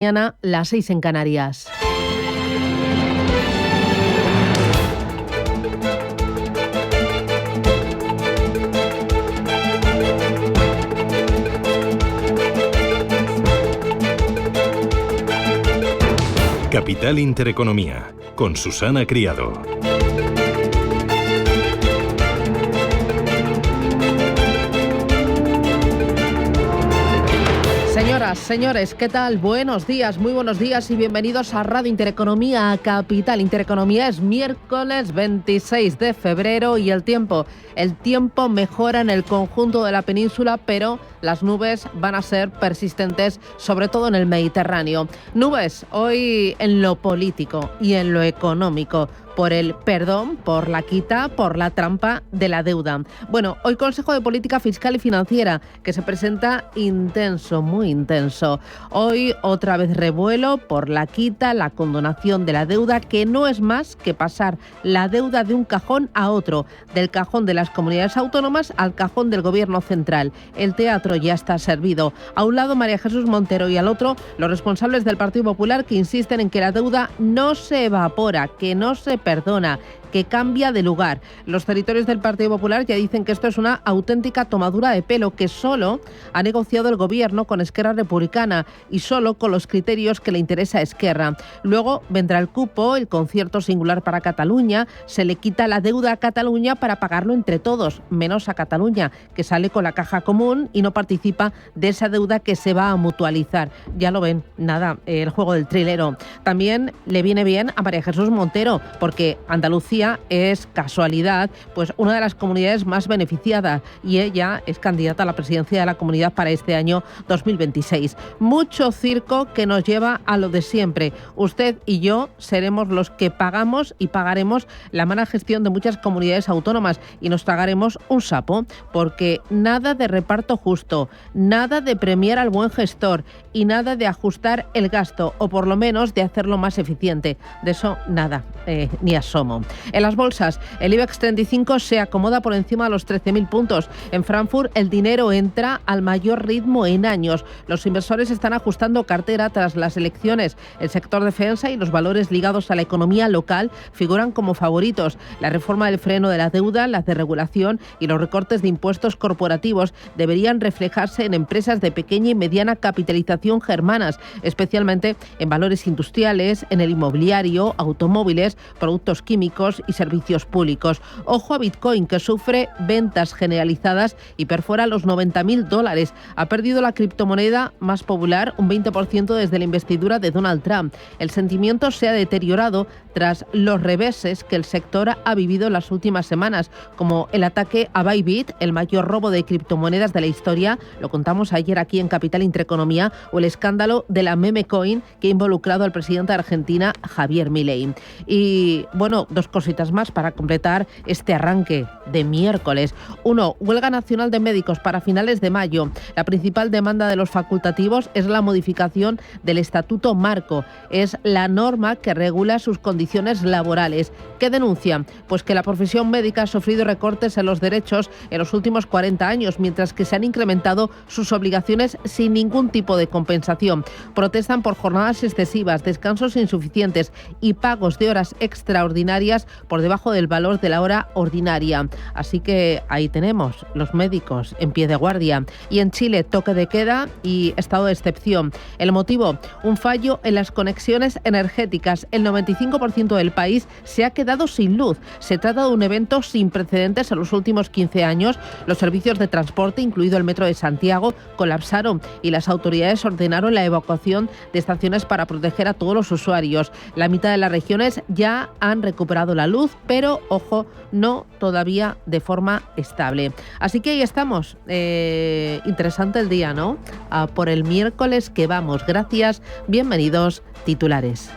Mañana, las 6 en Canarias. Capital Intereconomía, con Susana Criado. Señoras, señores, ¿qué tal? Buenos días, muy buenos días y bienvenidos a Radio Intereconomía, a Capital Intereconomía. Es miércoles 26 de febrero y el tiempo mejora en el conjunto de la península, pero las nubes van a ser persistentes, sobre todo en el Mediterráneo. Nubes hoy en lo político y en lo económico, por el perdón, por la quita, por la trampa de la deuda. Bueno, hoy Consejo de Política Fiscal y Financiera, que se presenta intenso, muy intenso. Hoy otra vez revuelo por la quita, la condonación de la deuda, que no es más que pasar la deuda de un cajón a otro, del cajón de las comunidades autónomas al cajón del Gobierno central. El teatro ya está servido. A un lado María Jesús Montero y al otro los responsables del Partido Popular, que insisten en que la deuda no se evapora, que no se perdona, que cambia de lugar. Los territorios del Partido Popular ya dicen que esto es una auténtica tomadura de pelo, que solo ha negociado el Gobierno con Esquerra Republicana y solo con los criterios que le interesa a Esquerra. Luego vendrá el cupo, el concierto singular para Cataluña, se le quita la deuda a Cataluña para pagarlo entre todos, menos a Cataluña, que sale con la caja común y no participa de esa deuda que se va a mutualizar. Ya lo ven, nada, el juego del trilero. También le viene bien a María Jesús Montero, porque Andalucía es, casualidad, pues una de las comunidades más beneficiadas y ella es candidata a la presidencia de la comunidad para este año 2026. Mucho circo que nos lleva a lo de siempre. Usted y yo seremos los que pagamos y pagaremos la mala gestión de muchas comunidades autónomas y nos tragaremos un sapo, porque nada de reparto justo, nada de premiar al buen gestor y nada de ajustar el gasto, o por lo menos de hacerlo más eficiente. De eso nada, ni asomo. En las bolsas, el IBEX 35 se acomoda por encima de los 13.000 puntos. En Frankfurt, el dinero entra al mayor ritmo en años. Los inversores están ajustando cartera tras las elecciones. El sector defensa y los valores ligados a la economía local figuran como favoritos. La reforma del freno de la deuda, la desregulación y los recortes de impuestos corporativos deberían reflejarse en empresas de pequeña y mediana capitalización germanas, especialmente en valores industriales, en el inmobiliario, automóviles, productos químicos y servicios públicos. Ojo a Bitcoin, que sufre ventas generalizadas y perfora los $90.000. Ha perdido la criptomoneda más popular un 20% desde la investidura de Donald Trump. El sentimiento se ha deteriorado tras los reveses que el sector ha vivido en las últimas semanas, como el ataque a Bybit, el mayor robo de criptomonedas de la historia, lo contamos ayer aquí en Capital Intereconomía, o el escándalo de la meme coin que ha involucrado al presidente de Argentina, Javier Milei. Y bueno, dos cositas más para completar este arranque de miércoles. 1. Huelga nacional de médicos para finales de mayo. La principal demanda de los facultativos es la modificación del Estatuto Marco. Es la norma que regula sus condiciones laborales. ¿Qué denuncian? Pues que la profesión médica ha sufrido recortes en los derechos en los últimos 40 años, mientras que se han incrementado sus obligaciones sin ningún tipo de compensación. Protestan por jornadas excesivas, descansos insuficientes y pagos de horas extraordinarias por debajo del valor de la hora ordinaria. Así que ahí tenemos los médicos en pie de guardia. Y en Chile, toque de queda y estado de excepción. El motivo, un fallo en las conexiones energéticas. El 95% del país se ha quedado sin luz. Se trata de un evento sin precedentes en los últimos 15 años. Los servicios de transporte, incluido el Metro de Santiago, colapsaron y las autoridades ordenaron la evacuación de estaciones para proteger a todos los usuarios. La mitad de las regiones ya han recuperado la luz, pero, ojo, no todavía de forma estable. Así que ahí estamos. Interesante el día, ¿no? Por el miércoles que vamos. Gracias. Bienvenidos. Titulares.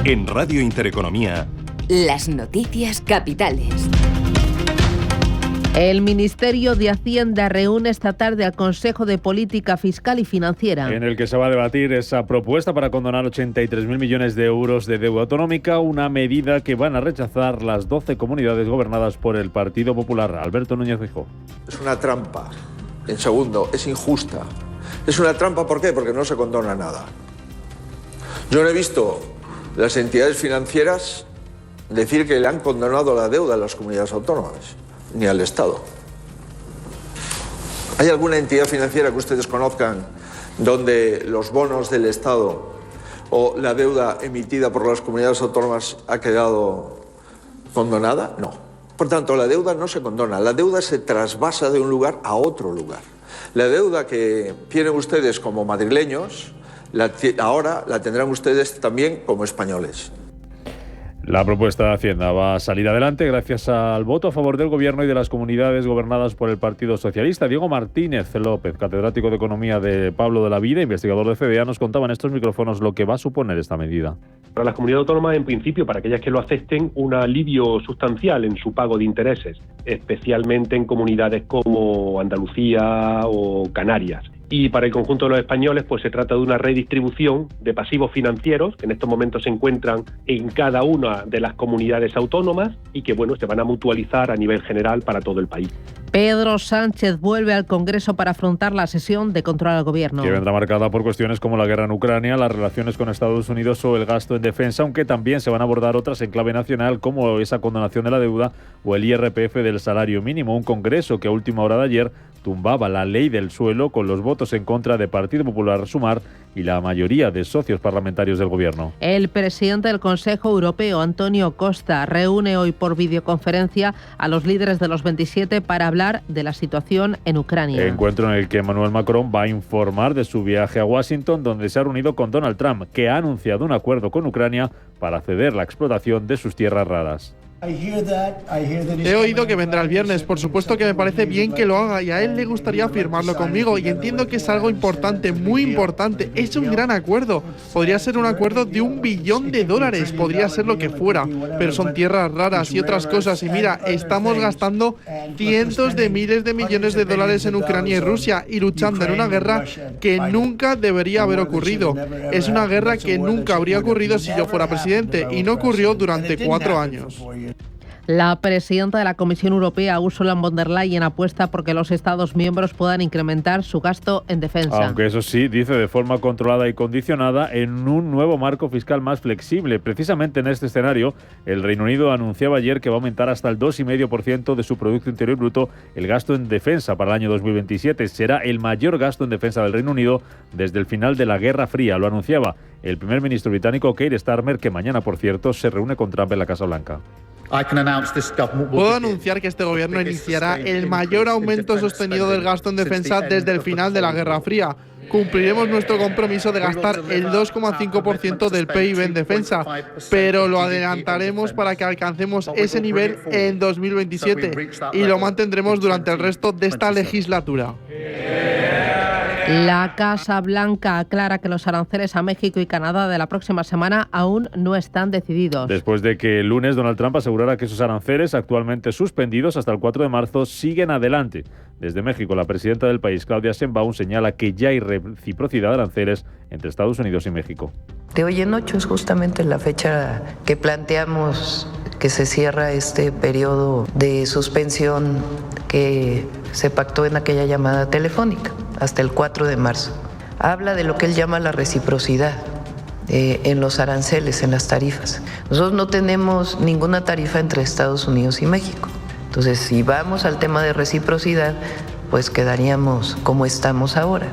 En Radio Intereconomía, las noticias capitales. El Ministerio de Hacienda reúne esta tarde al Consejo de Política Fiscal y Financiera, en el que se va a debatir esa propuesta para condonar 83.000 millones de euros de deuda autonómica, una medida que van a rechazar las 12 comunidades gobernadas por el Partido Popular. Alberto Núñez Feijóo. Es una trampa. En segundo, es injusta. Es una trampa, ¿por qué? Porque no se condona nada. Yo no he visto las entidades financieras decir que le han condonado la deuda a las comunidades autónomas, ni al Estado. ¿Hay alguna entidad financiera que ustedes conozcan donde los bonos del Estado o la deuda emitida por las comunidades autónomas ha quedado condonada? No. Por tanto, la deuda no se condona, la deuda se trasvasa de un lugar a otro lugar. La deuda que tienen ustedes como madrileños, ahora la tendrán ustedes también como españoles. La propuesta de Hacienda va a salir adelante gracias al voto a favor del Gobierno y de las comunidades gobernadas por el Partido Socialista. Diego Martínez López, catedrático de Economía de Pablo de la Vida, investigador de CDA, nos contaba en estos micrófonos lo que va a suponer esta medida. Para las comunidades autónomas, en principio, para aquellas que lo acepten, un alivio sustancial en su pago de intereses, especialmente en comunidades como Andalucía o Canarias. Y para el conjunto de los españoles, pues se trata de una redistribución de pasivos financieros que en estos momentos se encuentran en cada una de las comunidades autónomas y que, bueno, se van a mutualizar a nivel general para todo el país. Pedro Sánchez vuelve al Congreso para afrontar la sesión de control al Gobierno, que vendrá marcada por cuestiones como la guerra en Ucrania, las relaciones con Estados Unidos o el gasto en defensa, aunque también se van a abordar otras en clave nacional como esa condonación de la deuda o el IRPF del salario mínimo. Un Congreso que a última hora de ayer tumbaba la ley del suelo con los votos en contra de Partido Popular, Sumar y la mayoría de socios parlamentarios del Gobierno. El presidente del Consejo Europeo, Antonio Costa, reúne hoy por videoconferencia a los líderes de los 27 para hablar de la situación en Ucrania. Encuentro en el que Emmanuel Macron va a informar de su viaje a Washington, donde se ha reunido con Donald Trump, que ha anunciado un acuerdo con Ucrania para ceder la explotación de sus tierras raras. He oído que vendrá el viernes, por supuesto que me parece bien que lo haga y a él le gustaría firmarlo conmigo y entiendo que es algo importante, muy importante, es un gran acuerdo, podría ser un acuerdo de $1 billón, podría ser lo que fuera, pero son tierras raras y otras cosas y mira, estamos gastando cientos de miles de millones de dólares en Ucrania y Rusia y luchando en una guerra que nunca debería haber ocurrido, es una guerra que nunca habría ocurrido si yo fuera presidente y no ocurrió durante 4 años. La presidenta de la Comisión Europea, Ursula von der Leyen, apuesta por que los Estados miembros puedan incrementar su gasto en defensa. Aunque eso sí, dice de forma controlada y condicionada en un nuevo marco fiscal más flexible. Precisamente en este escenario, el Reino Unido anunciaba ayer que va a aumentar hasta el 2,5% de su Producto Interior Bruto el gasto en defensa para el año 2027. Será el mayor gasto en defensa del Reino Unido desde el final de la Guerra Fría. Lo anunciaba el primer ministro británico Keir Starmer, que mañana, por cierto, se reúne con Trump en la Casa Blanca. Puedo anunciar que este gobierno iniciará el mayor aumento sostenido del gasto en defensa desde el final de la Guerra Fría. Cumpliremos nuestro compromiso de gastar el 2,5% del PIB en defensa, pero lo adelantaremos para que alcancemos ese nivel en 2027 y lo mantendremos durante el resto de esta legislatura. La Casa Blanca aclara que los aranceles a México y Canadá de la próxima semana aún no están decididos. Después de que el lunes Donald Trump asegurara que esos aranceles, actualmente suspendidos hasta el 4 de marzo, siguen adelante. Desde México, la presidenta del país, Claudia Sheinbaum, señala que ya hay reciprocidad de aranceles entre Estados Unidos y México. De hoy en 8 es justamente la fecha que planteamos que se cierra este periodo de suspensión que se pactó en aquella llamada telefónica, hasta el 4 de marzo. Habla de lo que él llama la reciprocidad en los aranceles, en las tarifas. Nosotros no tenemos ninguna tarifa entre Estados Unidos y México. Entonces, si vamos al tema de reciprocidad, pues quedaríamos como estamos ahora.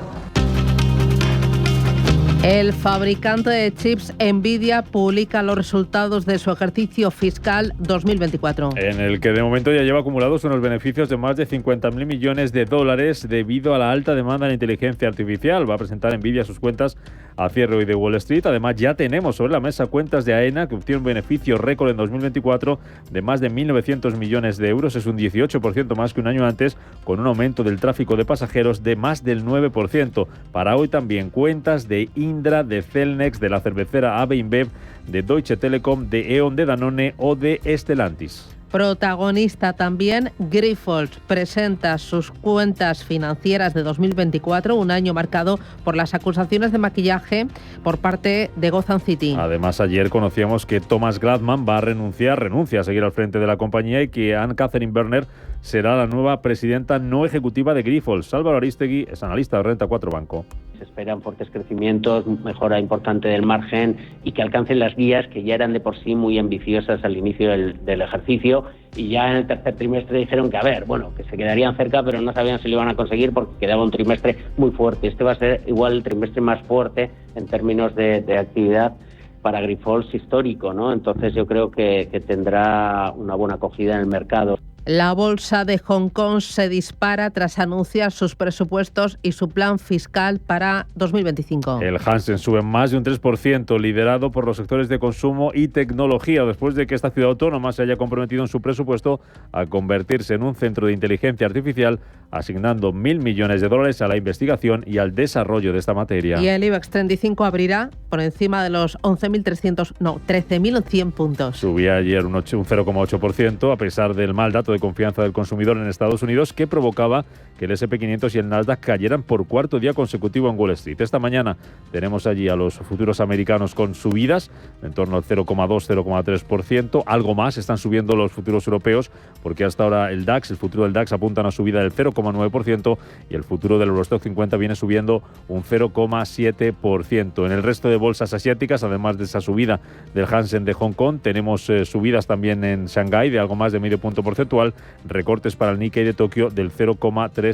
El fabricante de chips Nvidia publica los resultados de su ejercicio fiscal 2024. En el que de momento ya lleva acumulados unos beneficios de más de 50.000 millones de dólares debido a la alta demanda en inteligencia artificial. Va a presentar Nvidia sus cuentas a cierre hoy de Wall Street. Además, ya tenemos sobre la mesa cuentas de AENA, que obtiene un beneficio récord en 2024 de más de 1.900 millones de euros. Es un 18% más que un año antes, con un aumento del tráfico de pasajeros de más del 9%. Para hoy también cuentas de Indra, de Celnex, de la cervecera AB InBev, de Deutsche Telekom, de E.ON, de Danone o de Stellantis. Protagonista también, Grifols presenta sus cuentas financieras de 2024, un año marcado por las acusaciones de maquillaje por parte de Gotham City. Además, ayer conocíamos que Thomas Gladman renuncia a seguir al frente de la compañía y que Anne-Catherine Berner será la nueva presidenta no ejecutiva de Grifols. Álvaro Aristegui es analista de Renta 4 Banco. Se esperan fuertes crecimientos, mejora importante del margen y que alcancen las guías que ya eran de por sí muy ambiciosas al inicio del ejercicio, y ya en el tercer trimestre dijeron que se quedarían cerca, pero no sabían si lo iban a conseguir porque quedaba un trimestre muy fuerte. Este va a ser igual el trimestre más fuerte en términos de actividad para Grifols histórico, ¿no? Entonces yo creo que tendrá una buena acogida en el mercado. La bolsa de Hong Kong se dispara tras anunciar sus presupuestos y su plan fiscal para 2025. El Hansen sube más de un 3%, liderado por los sectores de consumo y tecnología, después de que esta ciudad autónoma se haya comprometido en su presupuesto a convertirse en un centro de inteligencia artificial, asignando $1.000 millones a la investigación y al desarrollo de esta materia. Y el IBEX 35 abrirá por encima de los 13.100 puntos. Subía ayer un 0,8%, a pesar del mal dato de confianza del consumidor en Estados Unidos, que provocaba que el S&P 500 y el Nasdaq cayeran por cuarto día consecutivo en Wall Street. Esta mañana tenemos allí a los futuros americanos con subidas en torno al 0,2-0,3%. Algo más están subiendo los futuros europeos, porque hasta ahora el futuro del DAX apunta a una subida del 0,9% y el futuro del Eurostoxx 50 viene subiendo un 0,7%. En el resto de bolsas asiáticas, además de esa subida del Hansen de Hong Kong, tenemos subidas también en Shanghái de algo más de medio punto porcentual, recortes para el Nikkei de Tokio del 0,3%.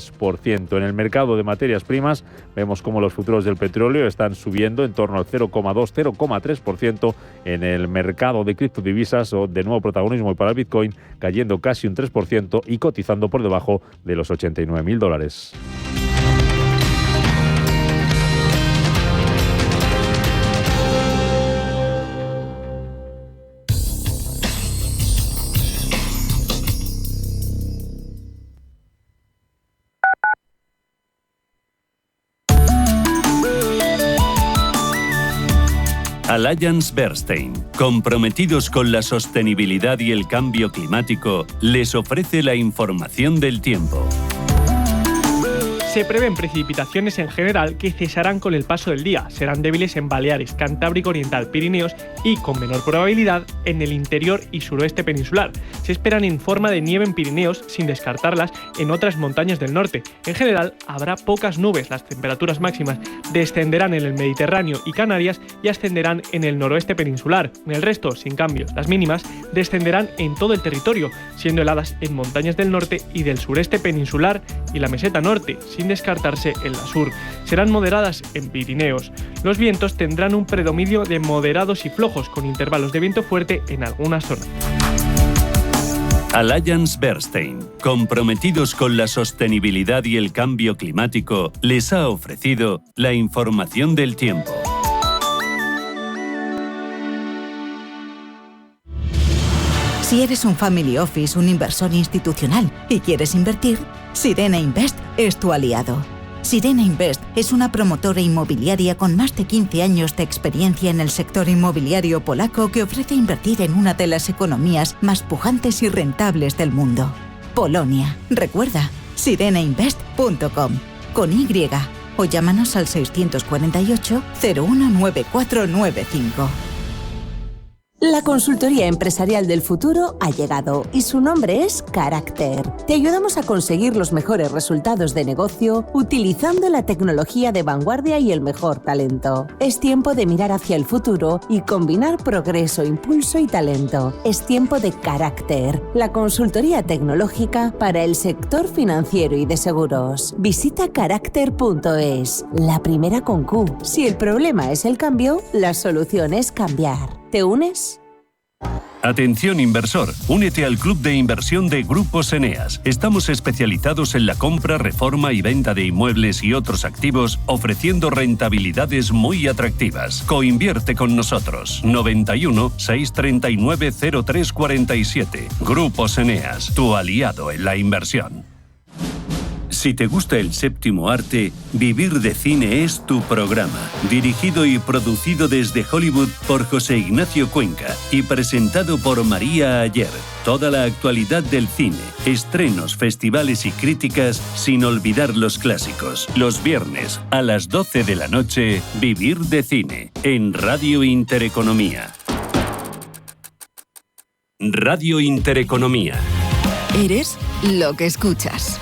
En el mercado de materias primas vemos como los futuros del petróleo están subiendo en torno al 0,2-0,3%. En el mercado de criptodivisas, de nuevo protagonismo para el Bitcoin, cayendo casi un 3% y cotizando por debajo de los $89.000. Allianz Bernstein, comprometidos con la sostenibilidad y el cambio climático, les ofrece la información del tiempo. Se prevén precipitaciones en general que cesarán con el paso del día. Serán débiles en Baleares, Cantábrico Oriental, Pirineos y con menor probabilidad en el interior y suroeste peninsular. Se esperan en forma de nieve en Pirineos, sin descartarlas en otras montañas del norte. En general, habrá pocas nubes. Las temperaturas máximas descenderán en el Mediterráneo y Canarias y ascenderán en el noroeste peninsular. En el resto, sin cambios. Las mínimas descenderán en todo el territorio, siendo heladas en montañas del norte y del sureste peninsular y la meseta norte, sin descartarse en la sur. Serán moderadas en Pirineos. Los vientos tendrán un predominio de moderados y flojos, con intervalos de viento fuerte en algunas zonas. Allianz Bernstein, comprometidos con la sostenibilidad y el cambio climático, les ha ofrecido la información del tiempo. Si eres un family office, un inversor institucional y quieres invertir, Sirena Invest es tu aliado. Sirena Invest es una promotora inmobiliaria con más de 15 años de experiencia en el sector inmobiliario polaco que ofrece invertir en una de las economías más pujantes y rentables del mundo. Polonia. Recuerda, sirenainvest.com con Y o llámanos al 648 019495. La consultoría empresarial del futuro ha llegado y su nombre es Carácter. Te ayudamos a conseguir los mejores resultados de negocio utilizando la tecnología de vanguardia y el mejor talento. Es tiempo de mirar hacia el futuro y combinar progreso, impulso y talento. Es tiempo de Carácter, la consultoría tecnológica para el sector financiero y de seguros. Visita carácter.es, la primera con Q. Si el problema es el cambio, la solución es cambiar. ¿Te unes? Atención inversor, únete al club de inversión de Grupos Eneas. Estamos especializados en la compra, reforma y venta de inmuebles y otros activos, ofreciendo rentabilidades muy atractivas. Coinvierte con nosotros. 91 639 0347. Grupos Eneas, tu aliado en la inversión. Si te gusta el séptimo arte, Vivir de Cine es tu programa. Dirigido y producido desde Hollywood por José Ignacio Cuenca y presentado por María Ayer. Toda la actualidad del cine, estrenos, festivales y críticas, sin olvidar los clásicos. Los viernes a las 12 de la noche, Vivir de Cine, en Radio Intereconomía. Radio Intereconomía. Eres lo que escuchas.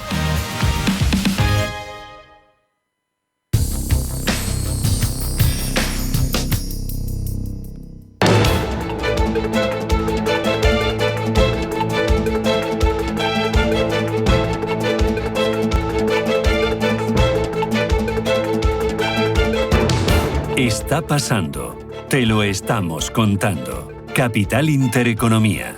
Está pasando. Te lo estamos contando. Capital Intereconomía.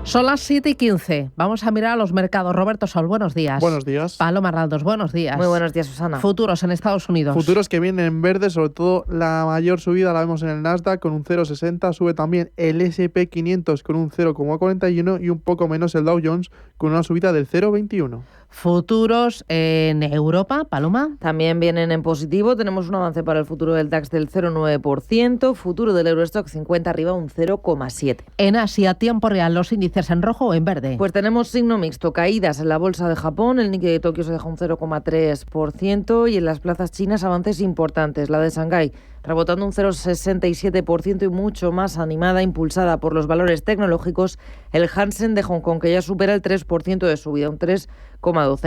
Son las 7:15. Vamos a mirar a los mercados. Roberto Sol, buenos días. Buenos días. Paloma Raldos, buenos días. Muy buenos días, Susana. Futuros en Estados Unidos. Futuros que vienen en verde, sobre todo la mayor subida la vemos en el Nasdaq con un 0,60. Sube también el S&P 500 con un 0,41 y un poco menos el Dow Jones con una subida del 0,21. Futuros en Europa, Paloma. También vienen en positivo. Tenemos un avance para el futuro del DAX del 0,9%. Futuro del Eurostock 50 arriba un 0,7%. En Asia, tiempo real, los índices en rojo o en verde. Pues tenemos signo mixto. Caídas en la bolsa de Japón. El Nikkei de Tokio se deja un 0,3% y en las plazas chinas avances importantes. La de Shanghái rebotando un 0,67% y mucho más animada, impulsada por los valores tecnológicos. El Hansen de Hong Kong, que ya supera el 3% de subida, un 3,12%.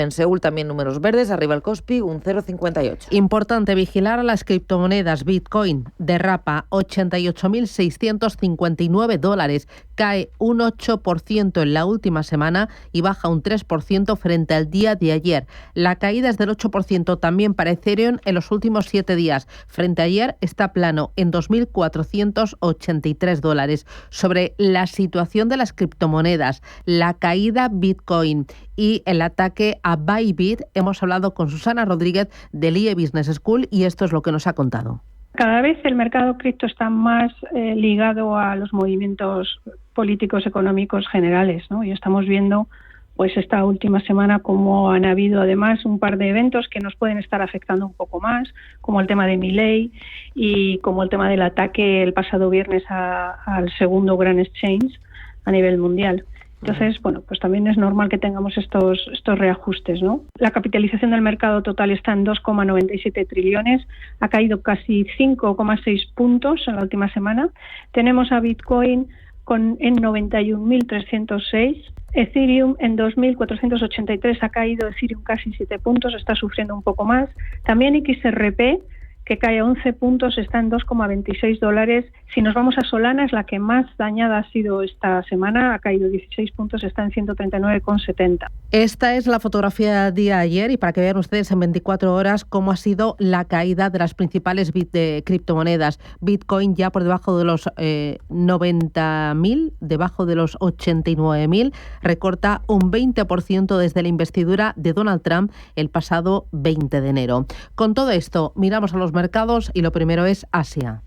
En Seúl también números verdes, arriba el Kospi, un 0,58%. Importante vigilar a las criptomonedas. Bitcoin derrapa $88.659, cae un 8% en la última semana y baja un 3% frente al día de ayer. La caída es del 8% también para Ethereum en los últimos 7 días. Frente a ayer está plano en $2.483. Sobre la situación de las criptomonedas, la caída Bitcoin y el ataque a Bybit, hemos hablado con Susana Rodríguez del IE Business School y esto es lo que nos ha contado. Cada vez el mercado cripto está más ligado a los movimientos políticos económicos generales, ¿no? Y estamos viendo pues esta última semana como han habido además un par de eventos que nos pueden estar afectando un poco más, como el tema de Milei y como el tema del ataque el pasado viernes al segundo gran exchange a nivel mundial. Entonces, bueno, pues también es normal que tengamos estos reajustes, ¿no? La capitalización del mercado total está en 2,97 trillones, ha caído casi 5,6 puntos en la última semana. Tenemos a Bitcoin en 91.306, Ethereum en 2.483, ha caído Ethereum casi 7 puntos, está sufriendo un poco más. También XRP, que cae a 11 puntos, está en $2,26. Si nos vamos a Solana, es la que más dañada ha sido esta semana, ha caído 16 puntos, está en 139,70. Esta es la fotografía del día de ayer y para que vean ustedes en 24 horas cómo ha sido la caída de las principales criptomonedas. Bitcoin ya por debajo de los 90.000, debajo de los 89.000, recorta un 20% desde la investidura de Donald Trump el pasado 20 de enero. Con todo esto, miramos a los mercados y lo primero es Asia.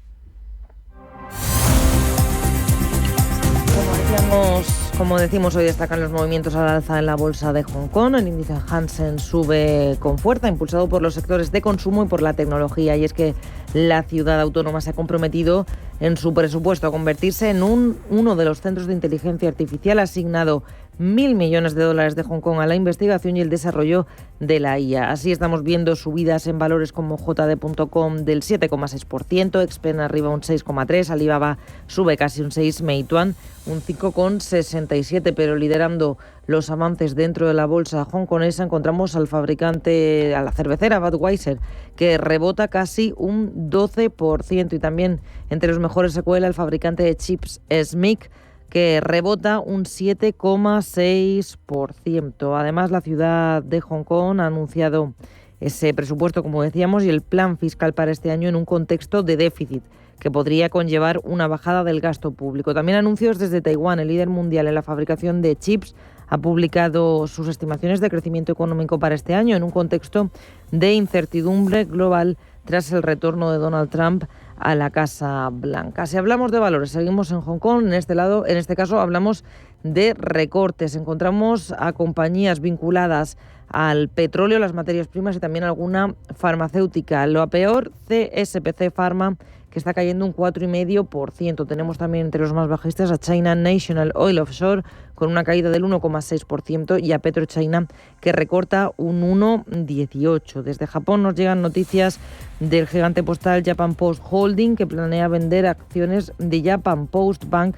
Como decimos, hoy destacan los movimientos al alza en la bolsa de Hong Kong. El índice Hansen sube con fuerza, impulsado por los sectores de consumo y por la tecnología. Y es que la ciudad autónoma se ha comprometido en su presupuesto a convertirse en uno de los centros de inteligencia artificial, ha asignado $1.000 millones de Hong Kong a la investigación y el desarrollo de la IA. Así estamos viendo subidas en valores como JD.com del 7,6%, Expen arriba un 6,3%, Alibaba sube casi un 6%, Meituan un 5,67%, pero liderando los avances dentro de la bolsa hongkonesa encontramos al fabricante, a la cervecera Budweiser, que rebota casi un 12%, y también entre los mejores se cuela el fabricante de chips SMIC, que rebota un 7,6%. Además, la ciudad de Hong Kong ha anunciado ese presupuesto, como decíamos, y el plan fiscal para este año en un contexto de déficit que podría conllevar una bajada del gasto público. También anuncios desde Taiwán. El líder mundial en la fabricación de chips ha publicado sus estimaciones de crecimiento económico para este año en un contexto de incertidumbre global tras el retorno de Donald Trump a la Casa Blanca. Si hablamos de valores, seguimos en Hong Kong. En este caso hablamos de recortes. Encontramos a compañías vinculadas al petróleo, las materias primas y también alguna farmacéutica. Lo peor, CSPC Pharma, que está cayendo un 4,5%. Tenemos también entre los más bajistas a China National Oil Offshore, con una caída del 1,6%, y a PetroChina, que recorta un 1,18%. Desde Japón nos llegan noticias del gigante postal Japan Post Holding, que planea vender acciones de Japan Post Bank,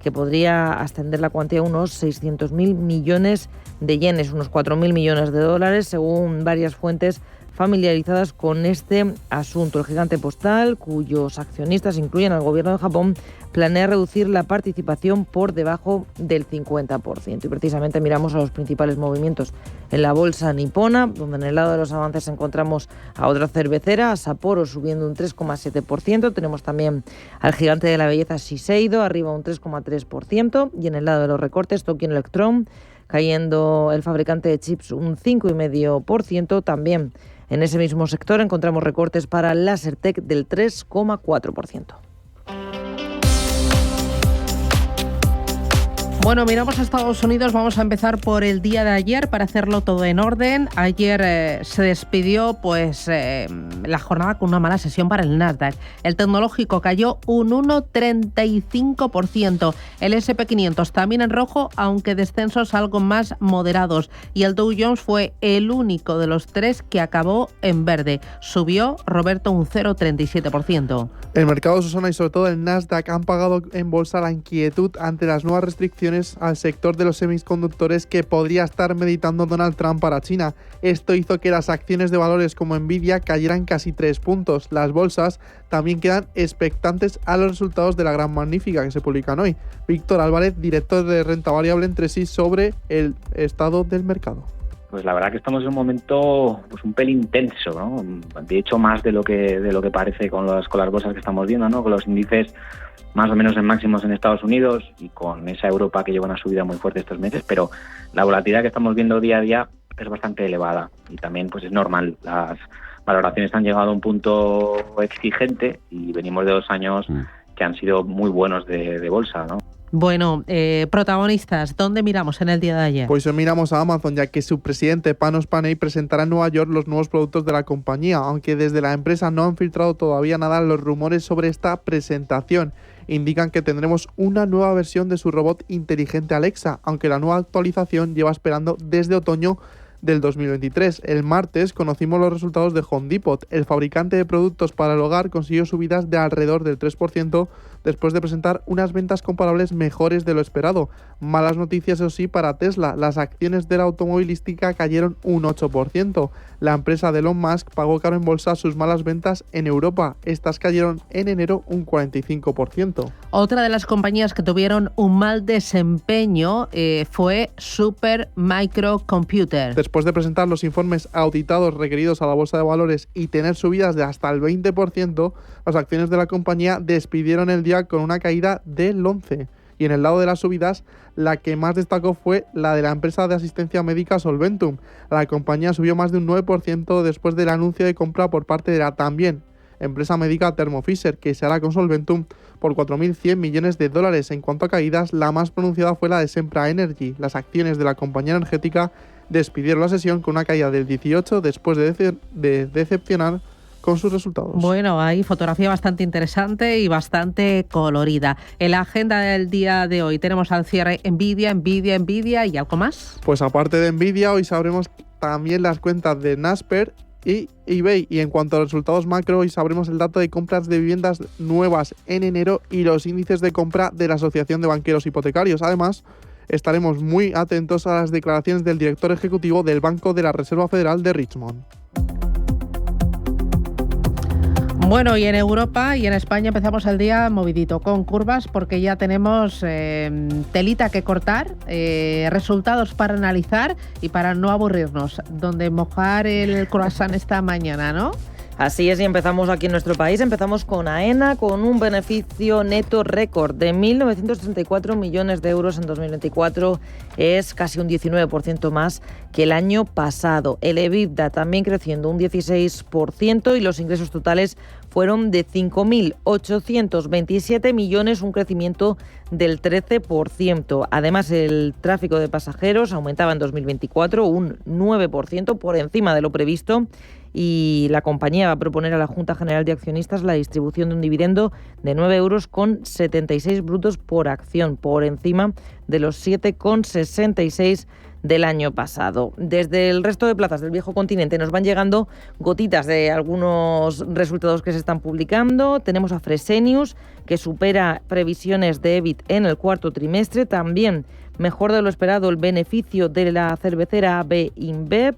que podría ascender la cuantía a unos 600.000 millones de yenes, unos 4.000 millones de dólares, según varias fuentes familiarizadas con este asunto. El gigante postal, cuyos accionistas incluyen al gobierno de Japón, planea reducir la participación por debajo del 50%. Y precisamente miramos a los principales movimientos en la bolsa nipona, donde en el lado de los avances encontramos a otra cervecera, a Sapporo, subiendo un 3,7%. Tenemos también al gigante de la belleza Shiseido, arriba un 3,3%. Y en el lado de los recortes, Tokyo Electron, cayendo el fabricante de chips un 5,5%. También en ese mismo sector encontramos recortes para Lasertec del 3,4%. Bueno, miramos a Estados Unidos, vamos a empezar por el día de ayer para hacerlo todo en orden. Ayer se despidió la jornada con una mala sesión para el Nasdaq. El tecnológico cayó un 1,35%. El S&P 500 también en rojo, aunque descensos algo más moderados. Y el Dow Jones fue el único de los tres que acabó en verde. Subió, Roberto, un 0,37%. El mercado, Susana, y sobre todo el Nasdaq han pagado en bolsa la inquietud ante las nuevas restricciones al sector de los semiconductores que podría estar meditando Donald Trump para China. Esto hizo que las acciones de valores como Nvidia cayeran casi 3 puntos. Las bolsas también quedan expectantes a los resultados de la Gran Magnífica que se publican hoy. Víctor Álvarez, director de renta variable, entre sí sobre el estado del mercado. Pues la verdad que estamos en un momento un pelín tenso, ¿no? De hecho, más de lo que parece con las bolsas que estamos viendo, ¿no? Con los índices más o menos en máximos en Estados Unidos y con esa Europa que lleva una subida muy fuerte estos meses, pero la volatilidad que estamos viendo día a día es bastante elevada y también pues es normal. Las valoraciones han llegado a un punto exigente y venimos de 2 años que han sido muy buenos de bolsa, ¿no? Bueno, protagonistas, ¿dónde miramos en el día de ayer? Pues miramos a Amazon, ya que su presidente Panos Panay presentará en Nueva York los nuevos productos de la compañía, aunque desde la empresa no han filtrado todavía nada los rumores sobre esta presentación. Indican que tendremos una nueva versión de su robot inteligente Alexa, aunque la nueva actualización lleva esperando desde otoño del 2023. El martes conocimos los resultados de Home Depot. El fabricante de productos para el hogar consiguió subidas de alrededor del 3% después de presentar unas ventas comparables mejores de lo esperado. Malas noticias, eso sí, para Tesla. Las acciones de la automovilística cayeron un 8%. La empresa de Elon Musk pagó caro en bolsa sus malas ventas en Europa. Estas cayeron en enero un 45%. Otra de las compañías que tuvieron un mal desempeño fue Supermicro Computer. Después de presentar los informes auditados requeridos a la bolsa de valores y tener subidas de hasta el 20%, las acciones de la compañía despidieron el día con una caída del 11%. Y en el lado de las subidas, la que más destacó fue la de la empresa de asistencia médica Solventum. La compañía subió más de un 9% después del anuncio de compra por parte de la también empresa médica Thermo Fisher, que se hará con Solventum por 4.100 millones de dólares. En cuanto a caídas, la más pronunciada fue la de Sempra Energy. Las acciones de la compañía energética despidieron la sesión con una caída del 18% después de decepcionar con sus resultados. Bueno, hay fotografía bastante interesante y bastante colorida. En la agenda del día de hoy tenemos al cierre Nvidia y algo más. Pues aparte de Nvidia, hoy sabremos también las cuentas de Naspers y eBay. Y en cuanto a los resultados macro, hoy sabremos el dato de compras de viviendas nuevas en enero y los índices de compra de la Asociación de Banqueros Hipotecarios. Además, estaremos muy atentos a las declaraciones del director ejecutivo del Banco de la Reserva Federal de Richmond. Bueno, y en Europa y en España empezamos el día movidito, con curvas, porque ya tenemos telita que cortar, resultados para analizar y para no aburrirnos, donde mojar el croissant esta mañana, ¿no? Así es, y empezamos aquí en nuestro país. Empezamos con AENA, con un beneficio neto récord de 1.934 millones de euros en 2024. Es casi un 19% más que el año pasado. El EBITDA también creciendo un 16% y los ingresos totales fueron de 5.827 millones, un crecimiento del 13%. Además, el tráfico de pasajeros aumentaba en 2024 un 9% por encima de lo previsto. Y la compañía va a proponer a la Junta General de Accionistas la distribución de un dividendo de 9,76 euros brutos por acción, por encima de los 7,66 del año pasado. Desde el resto de plazas del viejo continente nos van llegando gotitas de algunos resultados que se están publicando. Tenemos a Fresenius, que supera previsiones de EBIT en el cuarto trimestre. También mejor de lo esperado el beneficio de la cervecera AB InBev.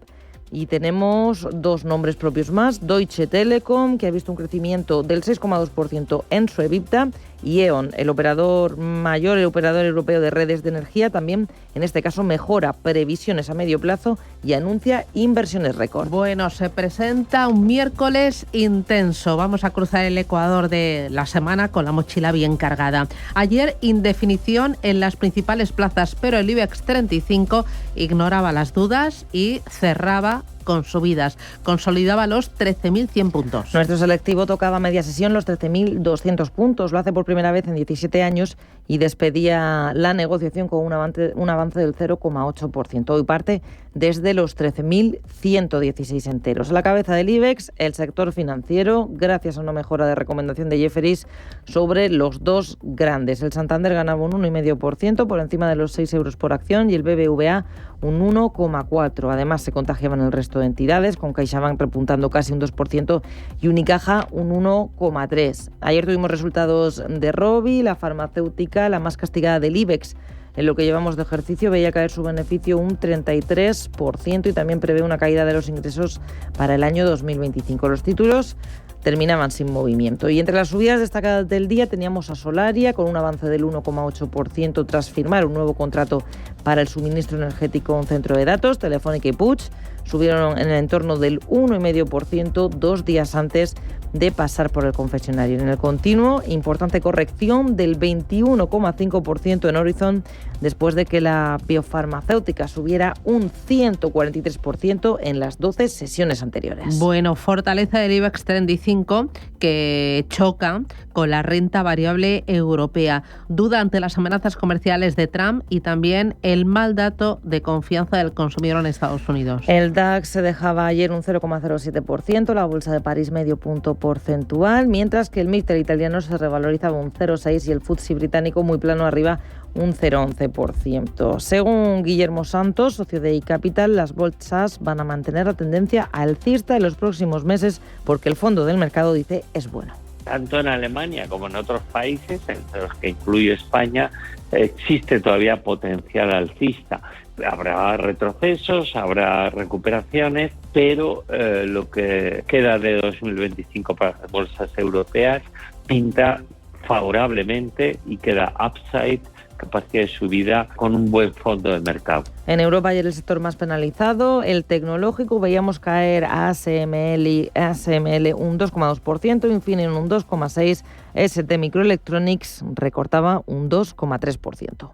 Y tenemos dos nombres propios más, Deutsche Telekom, que ha visto un crecimiento del 6,2% en su EBITDA, y E.ON, el operador europeo de redes de energía, también en este caso mejora previsiones a medio plazo y anuncia inversiones récord. Bueno, se presenta un miércoles intenso. Vamos a cruzar el Ecuador de la semana con la mochila bien cargada. Ayer, indefinición en las principales plazas, pero el IBEX 35 ignoraba las dudas y cerraba con subidas. Consolidaba los 13.100 puntos. Nuestro selectivo tocaba media sesión los 13.200 puntos. Lo hace por primera vez en 17 años y despedía la negociación con un avance del 0,8%. Hoy parte desde los 13.116 enteros. A la cabeza del IBEX, el sector financiero, gracias a una mejora de recomendación de Jefferies sobre los dos grandes. El Santander ganaba un 1,5% por encima de los 6 euros por acción y el BBVA un 1,4%. Además, se contagiaban el resto de entidades, con CaixaBank repuntando casi un 2% y Unicaja un 1,3%. Ayer tuvimos resultados de Rovi, la farmacéutica, la más castigada del IBEX. En lo que llevamos de ejercicio veía caer su beneficio un 33% y también prevé una caída de los ingresos para el año 2025. Los títulos terminaban sin movimiento. Y entre las subidas destacadas del día teníamos a Solaria con un avance del 1,8% tras firmar un nuevo contrato para el suministro energético a un centro de datos. Telefónica y Puig subieron en el entorno del 1,5% 2 días antes de pasar por el confesionario. En el continuo, importante corrección del 21,5% en Horizon después de que la biofarmacéutica subiera un 143% en las 12 sesiones anteriores. Bueno, fortaleza del IBEX 35 que choca con la renta variable europea. Duda ante las amenazas comerciales de Trump y también el mal dato de confianza del consumidor en Estados Unidos. El DAX se dejaba ayer un 0,07%, la bolsa de París medio punto porcentual, mientras que el MIB italiano se revalorizaba un 0,6% y el FTSE británico muy plano arriba un 0,11%. Según Guillermo Santos, socio de iCapital, las bolsas van a mantener la tendencia alcista en los próximos meses porque el fondo del mercado dice es bueno. Tanto en Alemania como en otros países, entre los que incluye España, existe todavía potencial alcista. Habrá retrocesos, habrá recuperaciones, pero lo que queda de 2025 para las bolsas europeas pinta favorablemente y queda upside, capacidad de subida con un buen fondo de mercado. En Europa ayer el sector más penalizado, el tecnológico, veíamos caer a ASML un 2,2%, Infineon un 2,6%, ST Microelectronics recortaba un 2,3%.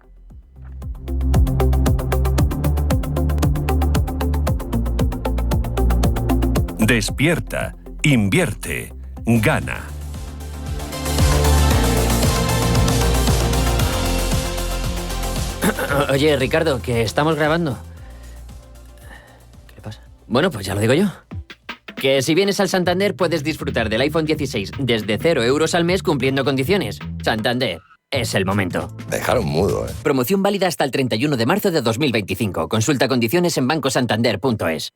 Despierta, invierte, gana. Oye, Ricardo, que estamos grabando. ¿Qué pasa? Bueno, pues ya lo digo yo. Que si vienes al Santander puedes disfrutar del iPhone 16 desde 0 euros al mes cumpliendo condiciones. Santander, es el momento. Dejaron mudo, ¿eh? Promoción válida hasta el 31 de marzo de 2025. Consulta condiciones en bancosantander.es.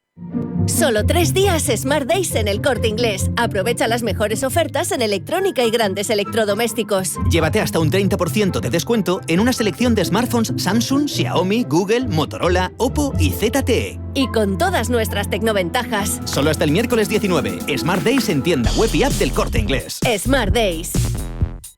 Solo 3 días Smart Days en El Corte Inglés. Aprovecha las mejores ofertas en electrónica y grandes electrodomésticos. Llévate hasta un 30% de descuento en una selección de smartphones Samsung, Xiaomi, Google, Motorola, Oppo y ZTE. Y con todas nuestras tecnoventajas. Solo hasta el miércoles 19. Smart Days en tienda web y app del Corte Inglés. Smart Days.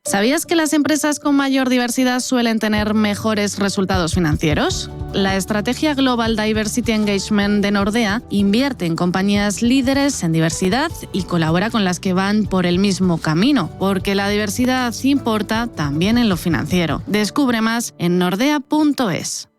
¿Sabías que las empresas con mayor diversidad suelen tener mejores resultados financieros? La estrategia Global Diversity Engagement de Nordea invierte en compañías líderes en diversidad y colabora con las que van por el mismo camino, porque la diversidad importa también en lo financiero. Descubre más en nordea.es.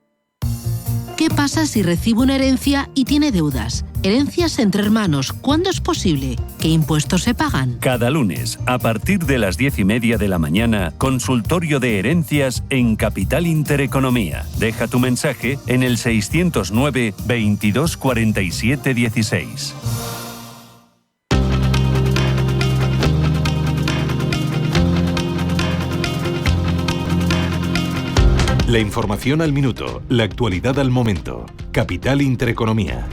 ¿Qué pasa si recibe una herencia y tiene deudas? Herencias entre hermanos, ¿cuándo es posible? ¿Qué impuestos se pagan? Cada lunes, a partir de las 10:30 de la mañana, consultorio de herencias en Capital Intereconomía. Deja tu mensaje en el 609 22 47 16. La información al minuto, la actualidad al momento. Capital Intereconomía.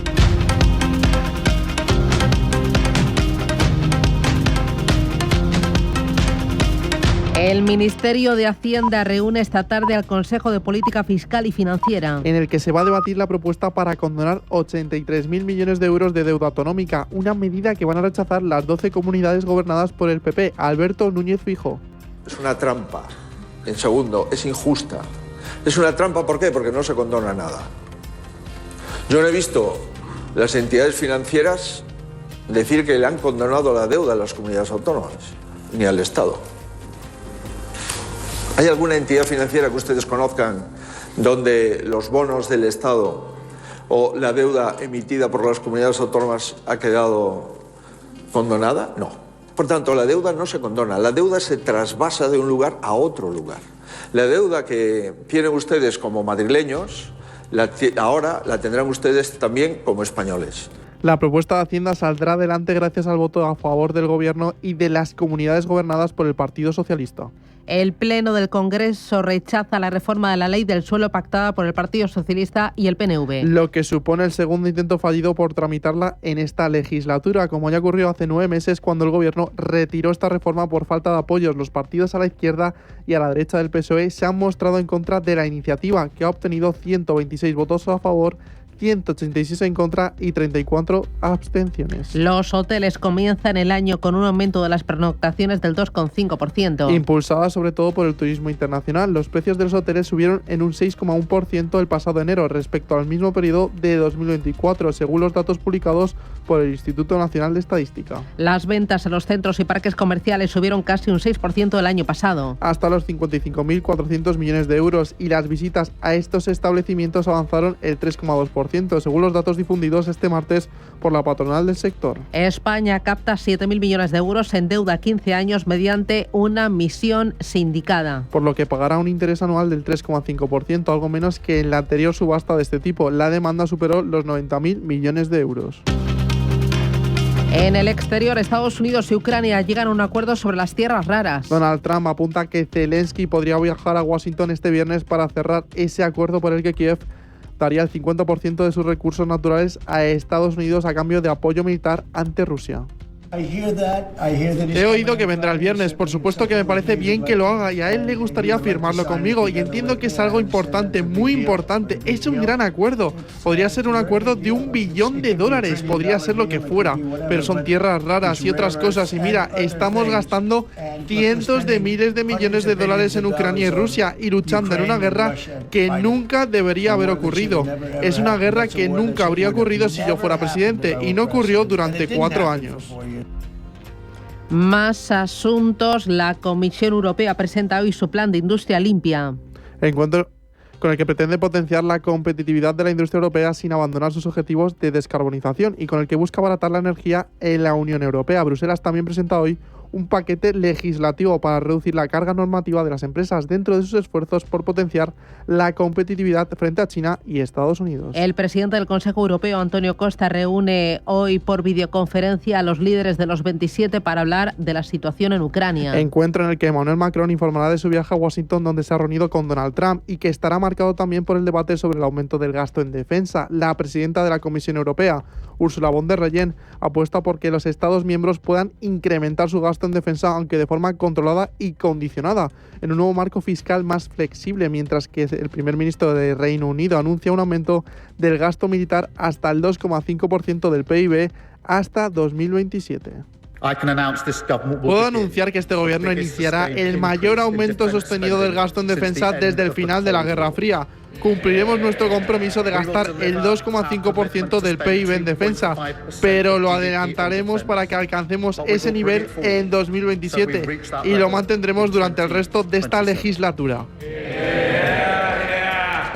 El Ministerio de Hacienda reúne esta tarde al Consejo de Política Fiscal y Financiera, en el que se va a debatir la propuesta para condonar 83.000 millones de euros de deuda autonómica, una medida que van a rechazar las 12 comunidades gobernadas por el PP. Alberto Núñez Feijóo. Es una trampa. En segundo, es injusta. Es una trampa, ¿por qué? Porque no se condona nada. Yo no he visto las entidades financieras decir que le han condonado la deuda a las comunidades autónomas, ni al Estado. ¿Hay alguna entidad financiera que ustedes conozcan donde los bonos del Estado o la deuda emitida por las comunidades autónomas ha quedado condonada? No. Por tanto, la deuda no se condona, la deuda se trasvasa de un lugar a otro lugar. La deuda que tienen ustedes como madrileños, ahora la tendrán ustedes también como españoles. La propuesta de Hacienda saldrá adelante gracias al voto a favor del Gobierno y de las comunidades gobernadas por el Partido Socialista. El Pleno del Congreso rechaza la reforma de la ley del suelo pactada por el Partido Socialista y el PNV. Lo que supone el segundo intento fallido por tramitarla en esta legislatura, como ya ocurrió hace 9 meses cuando el Gobierno retiró esta reforma por falta de apoyos. Los partidos a la izquierda y a la derecha del PSOE se han mostrado en contra de la iniciativa, que ha obtenido 126 votos a favor, 186 en contra y 34 abstenciones. Los hoteles comienzan el año con un aumento de las pernoctaciones del 2,5%. Impulsada sobre todo por el turismo internacional, los precios de los hoteles subieron en un 6,1% el pasado enero respecto al mismo periodo de 2024, según los datos publicados por el Instituto Nacional de Estadística. Las ventas en los centros y parques comerciales subieron casi un 6% el año pasado, hasta los 55.400 millones de euros, y las visitas a estos establecimientos avanzaron el 3,2%. Según los datos difundidos este martes por la patronal del sector. España capta 7.000 millones de euros en deuda a 15 años mediante una misión sindicada, por lo que pagará un interés anual del 3,5%, algo menos que en la anterior subasta de este tipo. La demanda superó los 90.000 millones de euros. En el exterior, Estados Unidos y Ucrania llegan a un acuerdo sobre las tierras raras. Donald Trump apunta que Zelensky podría viajar a Washington este viernes para cerrar ese acuerdo por el que Kiev daría el 50% de sus recursos naturales a Estados Unidos a cambio de apoyo militar ante Rusia. He oído que vendrá el viernes, por supuesto que me parece bien que lo haga y a él le gustaría firmarlo conmigo, y entiendo que es algo importante, muy importante, es un gran acuerdo, podría ser un acuerdo de $1 billón, podría ser lo que fuera, pero son tierras raras y otras cosas, y mira, estamos gastando cientos de miles de millones de dólares en Ucrania y Rusia y luchando en una guerra que nunca debería haber ocurrido, es una guerra que nunca habría ocurrido si yo fuera presidente y no ocurrió durante 4 años. Más asuntos. La Comisión Europea presenta hoy su plan de industria limpia. Encuentro con el que pretende potenciar la competitividad de la industria europea sin abandonar sus objetivos de descarbonización y con el que busca abaratar la energía en la Unión Europea. Bruselas también presenta hoy un paquete legislativo para reducir la carga normativa de las empresas dentro de sus esfuerzos por potenciar la competitividad frente a China y Estados Unidos. El presidente del Consejo Europeo, Antonio Costa, reúne hoy por videoconferencia a los líderes de los 27 para hablar de la situación en Ucrania. Encuentro en el que Emmanuel Macron informará de su viaje a Washington, donde se ha reunido con Donald Trump y que estará marcado también por el debate sobre el aumento del gasto en defensa. La presidenta de la Comisión Europea, Ursula von der Leyen, apuesta por que los Estados miembros puedan incrementar su gasto en defensa, aunque de forma controlada y condicionada, en un nuevo marco fiscal más flexible, mientras que el primer ministro de Reino Unido anuncia un aumento del gasto militar hasta el 2,5% del PIB hasta 2027. Puedo anunciar que este gobierno iniciará el mayor aumento sostenido del gasto en defensa desde el final de la Guerra Fría. cumpliremos nuestro compromiso de gastar el 2,5% del PIB en defensa, pero lo adelantaremos para que alcancemos ese nivel en 2027 y lo mantendremos durante el resto de esta legislatura.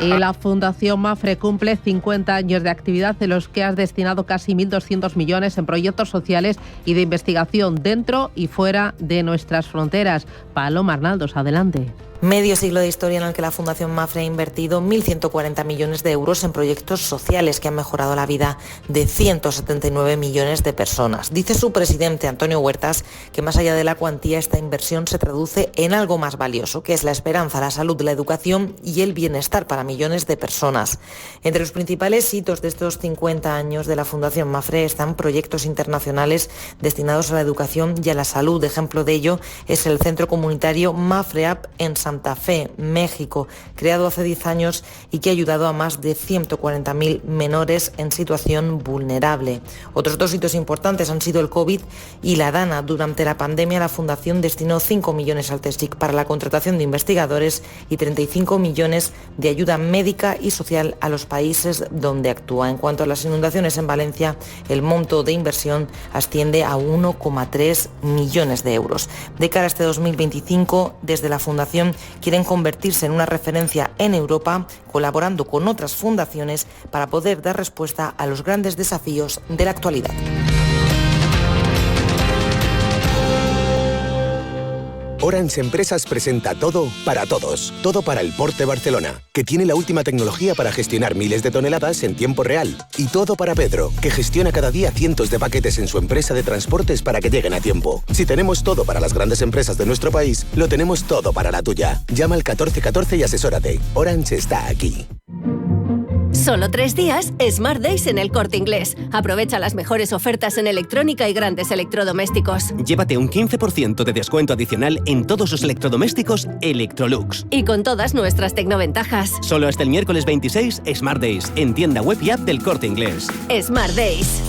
Y la Fundación Mapfre cumple 50 años de actividad, en los que has destinado casi 1.200 millones en proyectos sociales y de investigación dentro y fuera de nuestras fronteras. Paloma Arnaldos, adelante. Medio siglo de historia en el que la Fundación Mapfre ha invertido 1.140 millones de euros en proyectos sociales que han mejorado la vida de 179 millones de personas. Dice su presidente, Antonio Huertas, que más allá de la cuantía, esta inversión se traduce en algo más valioso, que es la esperanza, la salud, la educación y el bienestar para millones de personas. Entre los principales hitos de estos 50 años de la Fundación Mapfre están proyectos internacionales destinados a la educación y a la salud. Ejemplo de ello es el centro comunitario Mapfre Up en Santa Fe, México, creado hace 10 años y que ha ayudado a más de 140.000 menores en situación vulnerable. Otros dos hitos importantes han sido el COVID y la DANA. Durante la pandemia, la Fundación destinó 5 millones al CSIC para la contratación de investigadores y 35 millones de ayuda médica y social a los países donde actúa. En cuanto a las inundaciones en Valencia, el monto de inversión asciende a 1,3 millones de euros. De cara a este 2025, desde la Fundación quieren convertirse en una referencia en Europa, colaborando con otras fundaciones para poder dar respuesta a los grandes desafíos de la actualidad. Orange Empresas presenta Todo para Todos. Todo para el Port de Barcelona, que tiene la última tecnología para gestionar miles de toneladas en tiempo real. Y Todo para Pedro, que gestiona cada día cientos de paquetes en su empresa de transportes para que lleguen a tiempo. Si tenemos todo para las grandes empresas de nuestro país, lo tenemos todo para la tuya. Llama al 1414 y asesórate. Orange está aquí. Solo 3 días, Smart Days en El Corte Inglés. Aprovecha las mejores ofertas en electrónica y grandes electrodomésticos. Llévate un 15% de descuento adicional en todos los electrodomésticos Electrolux. Y con todas nuestras tecnoventajas. Solo hasta el miércoles 26, Smart Days, en tienda web y app del Corte Inglés. Smart Days.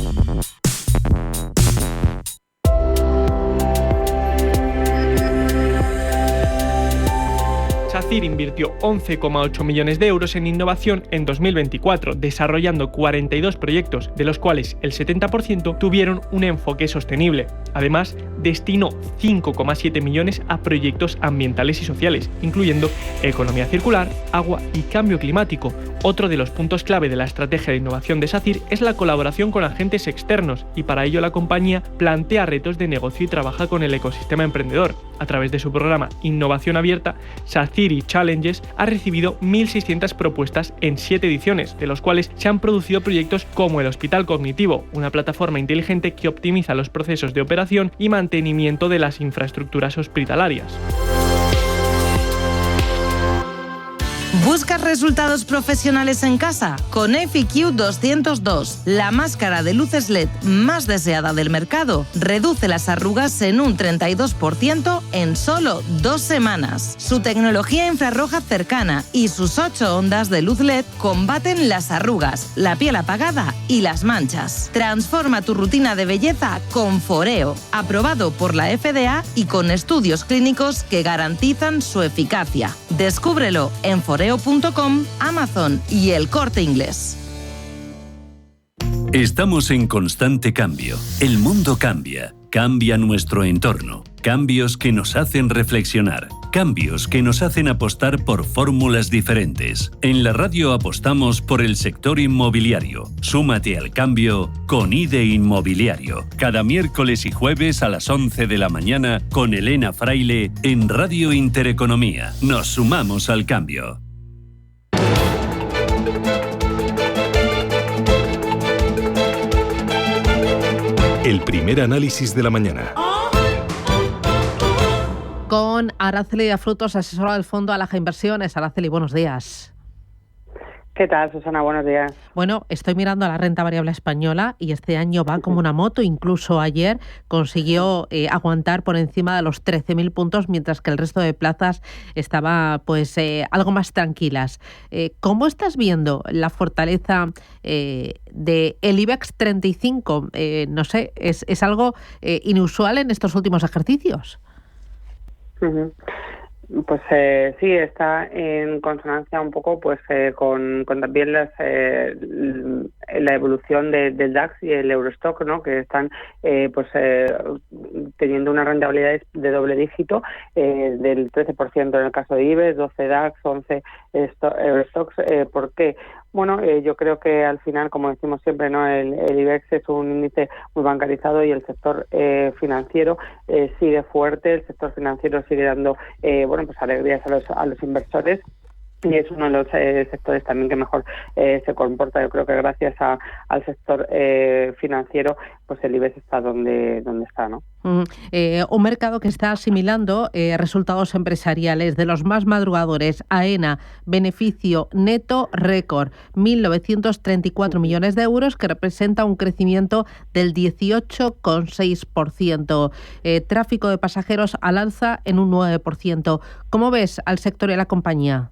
SACIR invirtió 11,8 millones de euros en innovación en 2024, desarrollando 42 proyectos, de los cuales el 70% tuvieron un enfoque sostenible. Además, destinó 5,7 millones a proyectos ambientales y sociales, incluyendo economía circular, agua y cambio climático. Otro de los puntos clave de la estrategia de innovación de SACIR es la colaboración con agentes externos, y para ello la compañía plantea retos de negocio y trabaja con el ecosistema emprendedor. A través de su programa Innovación Abierta, SACIR Challenges ha recibido 1.600 propuestas en 7 ediciones, de los cuales se han producido proyectos como el Hospital Cognitivo, una plataforma inteligente que optimiza los procesos de operación y mantenimiento de las infraestructuras hospitalarias. ¿Buscas resultados profesionales en casa? Con FIQ 202, la máscara de luces LED más deseada del mercado, reduce las arrugas en un 32% en solo 2 semanas. Su tecnología infrarroja cercana y sus 8 ondas de luz LED combaten las arrugas, la piel apagada y las manchas. Transforma tu rutina de belleza con Foreo, aprobado por la FDA y con estudios clínicos que garantizan su eficacia. Descúbrelo en foreo.com, Amazon y El Corte Inglés. Estamos en constante cambio. El mundo cambia. Cambia nuestro entorno. Cambios que nos hacen reflexionar. Cambios que nos hacen apostar por fórmulas diferentes. En la radio apostamos por el sector inmobiliario. Súmate al cambio con IDE Inmobiliario. Cada miércoles y jueves a las 11 de la mañana con Elena Fraile en Radio Intereconomía. Nos sumamos al cambio. El primer análisis de la mañana. Con Araceli de Frutos, asesora del Fondo Alaja Inversiones. Araceli, buenos días. ¿Qué tal, Susana? Buenos días. Bueno, estoy mirando a la renta variable española y este año va como una moto. Incluso ayer consiguió aguantar por encima de los 13.000 puntos, mientras que el resto de plazas estaba pues algo más tranquilas. ¿Cómo estás viendo la fortaleza del IBEX 35? No sé, ¿es algo inusual en estos últimos ejercicios? Pues sí, está en consonancia un poco pues con también la evolución del DAX y el Eurostock, ¿no? Que están teniendo una rentabilidad de doble dígito del 13% en el caso de IBEX, 12 DAX, 11 Eurostocks. ¿Por qué? Bueno, yo creo que al final, como decimos siempre, ¿no? El IBEX es un índice muy bancarizado y el sector financiero sigue fuerte. El sector financiero sigue dando alegrías a los inversores. Y es uno de los sectores también que mejor se comporta. Yo creo que gracias al sector financiero, pues el IBEX está donde está, ¿no? Un mercado que está asimilando resultados empresariales de los más madrugadores. AENA, beneficio neto récord, 1.934 millones de euros, que representa un crecimiento del 18,6%. Tráfico de pasajeros al alza en un 9%. ¿Cómo ves al sector y a la compañía?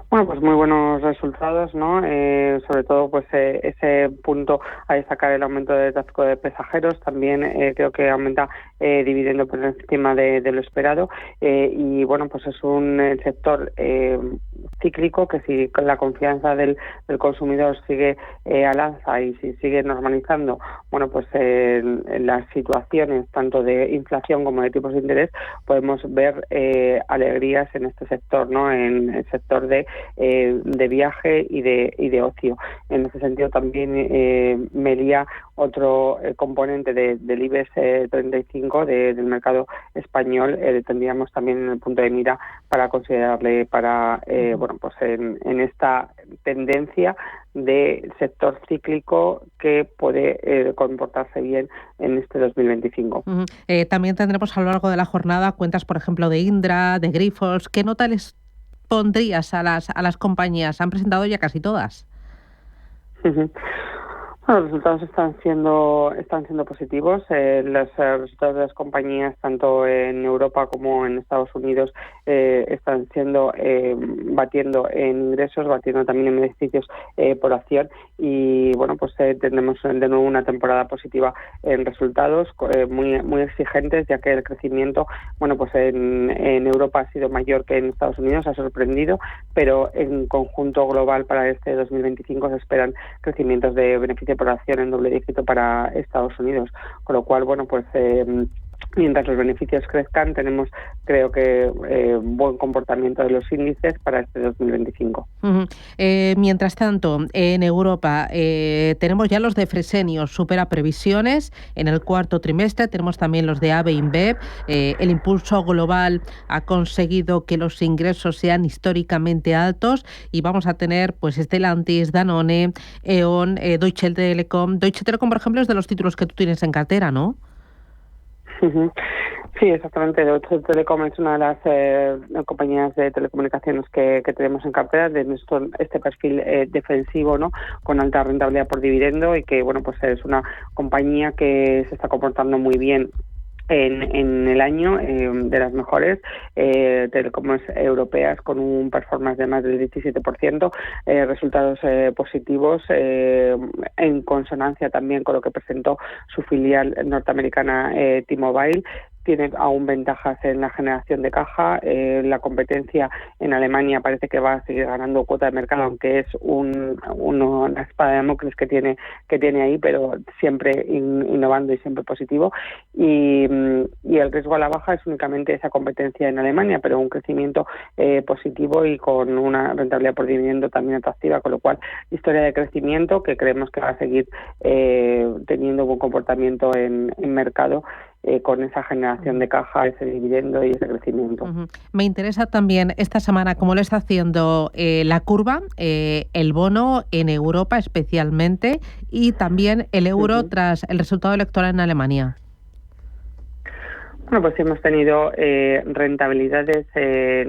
Bueno, pues muy buenos resultados, ¿no? Sobre todo, pues ese punto a destacar el aumento del tráfico de pasajeros. También creo que aumenta dividendo por encima de lo esperado. Y bueno, pues es un sector cíclico que si con la confianza del consumidor sigue al alza y si sigue normalizando, bueno, pues las situaciones tanto de inflación como de tipos de interés, podemos ver alegrías en este sector, ¿no? En el sector de viaje y de ocio. En ese sentido también Meliá, otro componente del IBEX 35 del mercado español, tendríamos también en el punto de mira para considerarle para en esta tendencia del sector cíclico que puede comportarse bien en este 2025. También tendremos a lo largo de la jornada cuentas, por ejemplo, de Indra, de Grifols. ¿Qué nota les pondrías a las compañías? Han presentado ya casi todas. Los resultados están siendo positivos. Los resultados de las compañías, tanto en Europa como en Estados Unidos, están siendo batiendo en ingresos, batiendo también en beneficios por acción. Y bueno, pues tendremos de nuevo una temporada positiva en resultados, muy exigentes, ya que el crecimiento, bueno, pues en Europa ha sido mayor que en Estados Unidos, ha sorprendido, pero en conjunto global para este 2025 se esperan crecimientos de beneficio por acción en doble dígito para Estados Unidos, con lo cual, bueno, pues mientras los beneficios crezcan, tenemos, creo que, buen comportamiento de los índices para este 2025. Mientras tanto, en Europa tenemos ya los de Fresenius, supera previsiones en el cuarto trimestre. Tenemos también los de AB InBev. El impulso global ha conseguido que los ingresos sean históricamente altos y vamos a tener pues Stellantis, Danone, E.ON, Deutsche Telekom. Deutsche Telekom, por ejemplo, es de los títulos que tú tienes en cartera, ¿no? Sí, exactamente. Deutsche Telekom es una de las compañías de telecomunicaciones que tenemos en cartera de este perfil defensivo, ¿no? Con alta rentabilidad por dividendo y que, bueno, pues es una compañía que se está comportando muy bien en el año, de las mejores telecoms europeas, con un performance de más del 17%, resultados positivos, en consonancia también con lo que presentó su filial norteamericana T-Mobile. Tiene aún ventajas en la generación de caja. La competencia en Alemania parece que va a seguir ganando cuota de mercado, aunque es una espada de Damocles que tiene ahí, pero siempre innovando y siempre positivo. Y el riesgo a la baja es únicamente esa competencia en Alemania, pero un crecimiento positivo y con una rentabilidad por dividendo también atractiva, con lo cual historia de crecimiento que creemos que va a seguir teniendo buen comportamiento en mercado. Con esa generación de caja, ese dividendo y ese crecimiento. Me interesa también esta semana cómo lo está haciendo la curva, el bono en Europa especialmente y también el euro tras el resultado electoral en Alemania. Bueno, pues hemos tenido rentabilidades a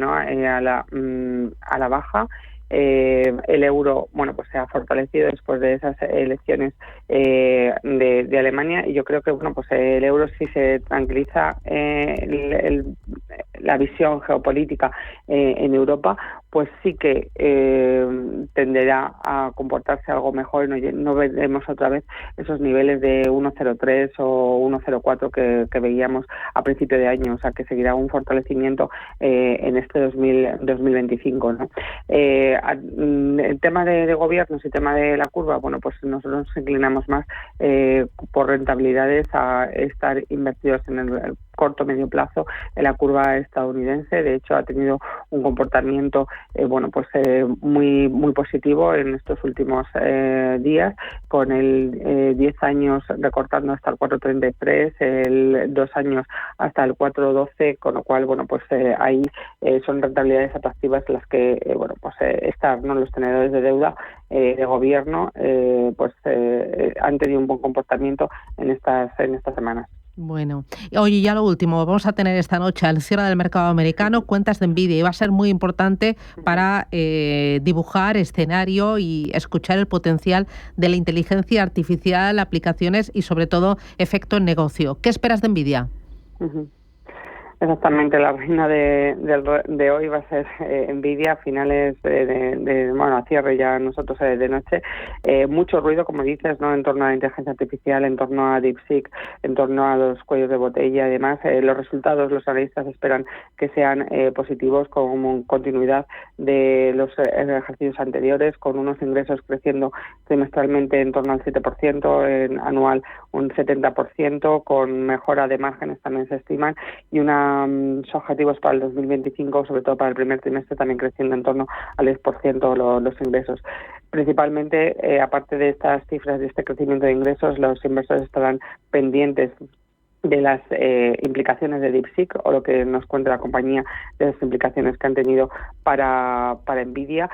la baja. El euro, bueno, pues se ha fortalecido después de esas elecciones de Alemania y yo creo que, bueno, pues el euro sí se tranquiliza la visión geopolítica en Europa, pues sí que tenderá a comportarse algo mejor y no veremos otra vez esos niveles de 1,03 o 1,04 que veíamos a principio de año, o sea que seguirá un fortalecimiento en este 2025, ¿no? El tema de gobiernos y el tema de la curva, bueno, pues nosotros nos inclinamos más por rentabilidades a estar invertidos en el corto medio plazo en la curva estadounidense. De hecho, ha tenido un comportamiento muy positivo en estos últimos días, con el 10 años recortando hasta el 4,33, el 2 años hasta el 4,12, con lo cual ahí son rentabilidades atractivas las que estar, ¿no? Los tenedores de deuda de gobierno han tenido un buen comportamiento en estas semanas. Bueno, oye, ya lo último, vamos a tener esta noche al cierre del mercado americano cuentas de Nvidia y va a ser muy importante para dibujar escenario y escuchar el potencial de la inteligencia artificial, aplicaciones y sobre todo efecto en negocio. ¿Qué esperas de Nvidia? Exactamente, la reina de hoy va a ser Nvidia a finales a cierre ya nosotros de noche. Mucho ruido, como dices, ¿no? En torno a la inteligencia artificial, en torno a DeepSeek, en torno a los cuellos de botella y demás. Los resultados, los analistas esperan que sean positivos, con continuidad de los ejercicios anteriores, con unos ingresos creciendo trimestralmente en torno al 7%, en anual un 70%, con mejora de márgenes también se estiman, y sus objetivos para el 2025, sobre todo para el primer trimestre, también creciendo en torno al 10% los ingresos. Principalmente, aparte de estas cifras de este crecimiento de ingresos, los inversores estarán pendientes de las implicaciones de DeepSeek o lo que nos cuenta la compañía de las implicaciones que han tenido para Nvidia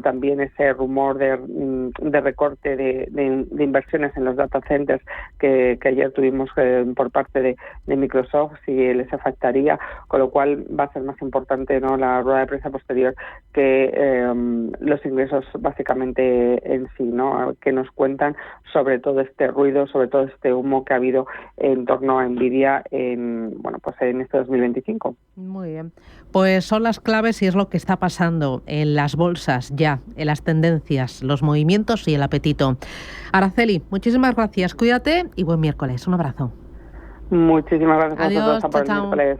también ese rumor de recorte de inversiones en los data centers que ayer tuvimos por parte de Microsoft, si les afectaría, con lo cual va a ser más importante, ¿no?, la rueda de prensa posterior que los ingresos básicamente en sí, ¿no?, que nos cuentan sobre todo este ruido, sobre todo este humo que ha habido en torno a Nvidia en este 2025. Muy bien. Pues son las claves y es lo que está pasando en las bolsas ya, en las tendencias, los movimientos y el apetito. Araceli, muchísimas gracias. Cuídate y buen miércoles. Un abrazo. Muchísimas gracias a Adiós, vosotros. Hasta el miércoles.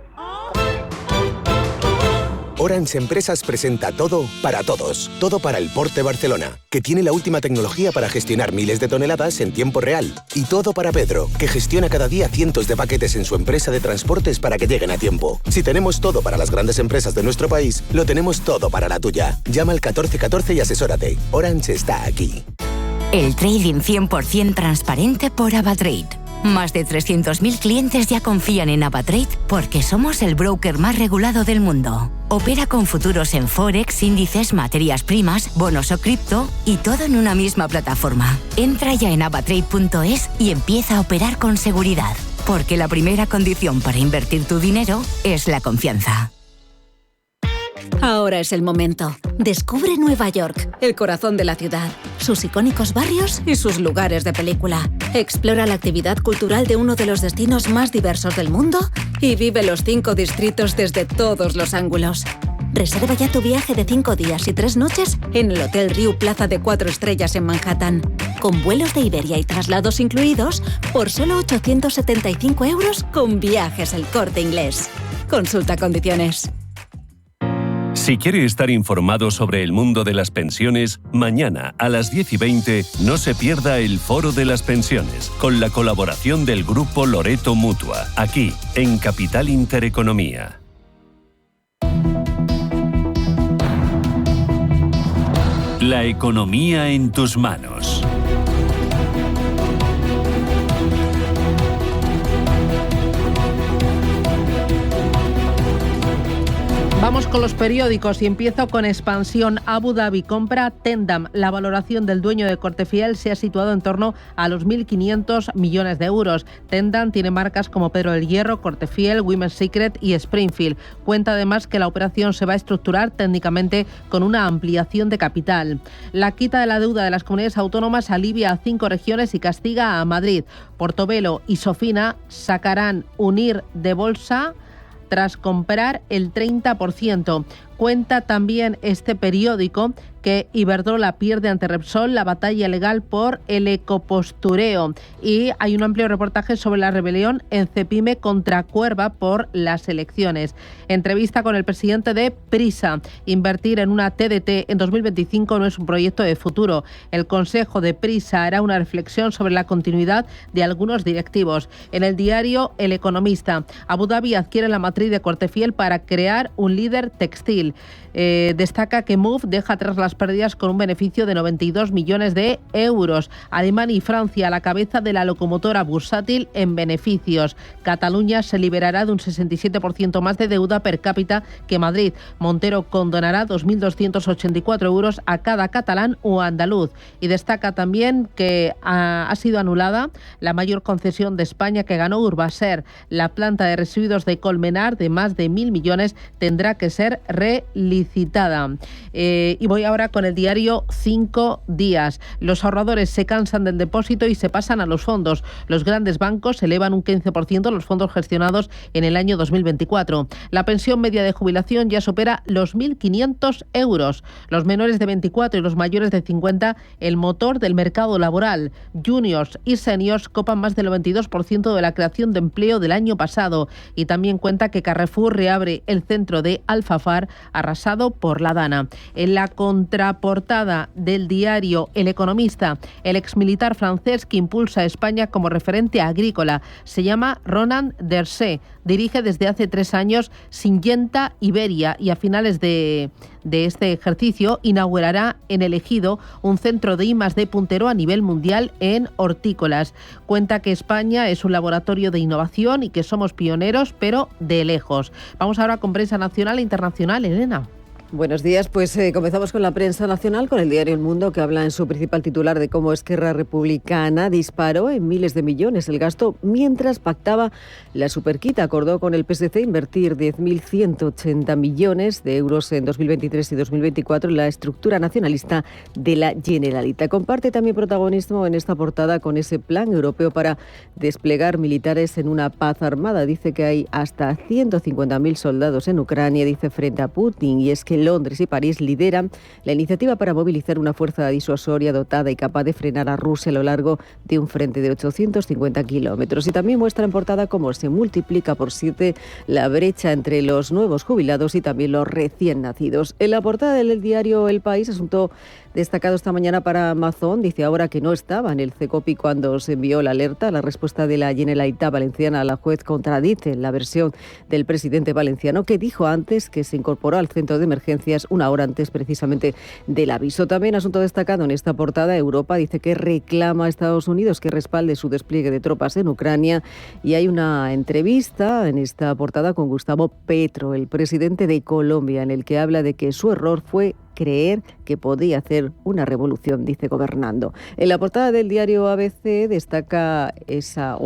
Orange Empresas presenta Todo para Todos. Todo para el Port de Barcelona, que tiene la última tecnología para gestionar miles de toneladas en tiempo real. Y todo para Pedro, que gestiona cada día cientos de paquetes en su empresa de transportes para que lleguen a tiempo. Si tenemos todo para las grandes empresas de nuestro país, lo tenemos todo para la tuya. Llama al 1414 y asesórate. Orange está aquí. El trading 100% transparente por AvaTrade. Más de 300.000 clientes ya confían en AvaTrade porque somos el broker más regulado del mundo. Opera con futuros en Forex, índices, materias primas, bonos o cripto y todo en una misma plataforma. Entra ya en avatrade.es y empieza a operar con seguridad, porque la primera condición para invertir tu dinero es la confianza. Ahora es el momento. Descubre Nueva York, el corazón de la ciudad, sus icónicos barrios y sus lugares de película. Explora la actividad cultural de uno de los destinos más diversos del mundo y vive los 5 distritos desde todos los ángulos. Reserva ya tu viaje de 5 días y 3 noches en el Hotel Riu Plaza de 4 estrellas en Manhattan, con vuelos de Iberia y traslados incluidos por solo 875 € con Viajes El Corte Inglés. Consulta condiciones. Si quiere estar informado sobre el mundo de las pensiones, mañana a las 10:20 no se pierda el Foro de las Pensiones, con la colaboración del Grupo Loreto Mutua, aquí, en Capital Intereconomía. La economía en tus manos. Vamos con los periódicos y empiezo con Expansión. Abu Dhabi compra Tendam. La valoración del dueño de Cortefiel se ha situado en torno a los 1.500 millones de euros. Tendam tiene marcas como Pedro del Hierro, Cortefiel, Women's Secret y Springfield. Cuenta además que la operación se va a estructurar técnicamente con una ampliación de capital. La quita de la deuda de las comunidades autónomas alivia a 5 regiones y castiga a Madrid. Portobelo y Sofina sacarán Unir de bolsa tras comprar el 30%. Cuenta también este periódico que Iberdrola pierde ante Repsol la batalla legal por el ecopostureo, y hay un amplio reportaje sobre la rebelión en Cepime contra Cuerva por las elecciones. Entrevista con el presidente de Prisa. Invertir en una TDT en 2025 no es un proyecto de futuro. El Consejo de Prisa hará una reflexión sobre la continuidad de algunos directivos. En el diario El Economista, Abu Dhabi adquiere la matriz de Cortefiel para crear un líder textil. Destaca que Moove deja atrás las pérdidas con un beneficio de 92 millones de euros. Alemania y Francia a la cabeza de la locomotora bursátil en beneficios. Cataluña se liberará de un 67% más de deuda per cápita que Madrid. Montero condonará 2.284 euros a cada catalán o andaluz. Y destaca también que ha sido anulada la mayor concesión de España que ganó Urbaser. La planta de residuos de Colmenar, de más de 1.000 millones, tendrá que ser relicitada. Y voy ahora con el diario 5 Días. Los ahorradores se cansan del depósito y se pasan a los fondos. Los grandes bancos elevan un 15% los fondos gestionados en el año 2024. La pensión media de jubilación ya supera los 1.500 euros. Los menores de 24 y los mayores de 50, el motor del mercado laboral. Juniors y seniors copan más del 92% de la creación de empleo del año pasado. Y también cuenta que Carrefour reabre el centro de Alfafar, arrasado por la Dana. En la contraportada del diario El Economista, el exmilitar francés que impulsa a España como referente agrícola se llama Ronan Dersé. Dirige desde hace 3 años Syngenta Iberia y a finales de este ejercicio inaugurará en El Ejido un centro de I+D puntero a nivel mundial en hortícolas. Cuenta que España es un laboratorio de innovación y que somos pioneros, pero de lejos. Vamos ahora con prensa nacional e internacional. Elena. Buenos días, pues comenzamos con la prensa nacional, con el diario El Mundo, que habla en su principal titular de cómo Esquerra Republicana disparó en miles de millones el gasto mientras pactaba la superquita. Acordó con el PSC invertir 10.180 millones de euros en 2023 y 2024 en la estructura nacionalista de la Generalitat. Comparte también protagonismo en esta portada con ese plan europeo para desplegar militares en una paz armada. Dice que hay hasta 150.000 soldados en Ucrania, dice, frente a Putin, y es que Londres y París lideran la iniciativa para movilizar una fuerza disuasoria dotada y capaz de frenar a Rusia a lo largo de un frente de 850 kilómetros. Y también muestra en portada cómo se multiplica por 7 la brecha entre los nuevos jubilados y también los recién nacidos. En la portada del diario El País, asunto destacado esta mañana para Amazon, dice ahora que no estaba en el CECOPI cuando se envió la alerta. La respuesta de la Generalitat Valenciana a la juez contradice la versión del presidente valenciano, que dijo antes que se incorporó al centro de emergencias una hora antes precisamente del aviso. También asunto destacado en esta portada, Europa dice que reclama a Estados Unidos que respalde su despliegue de tropas en Ucrania, y hay una entrevista en esta portada con Gustavo Petro, el presidente de Colombia, en el que habla de que su error fue creer que podía hacer una revolución, dice, gobernando. En la portada del diario ABC destaca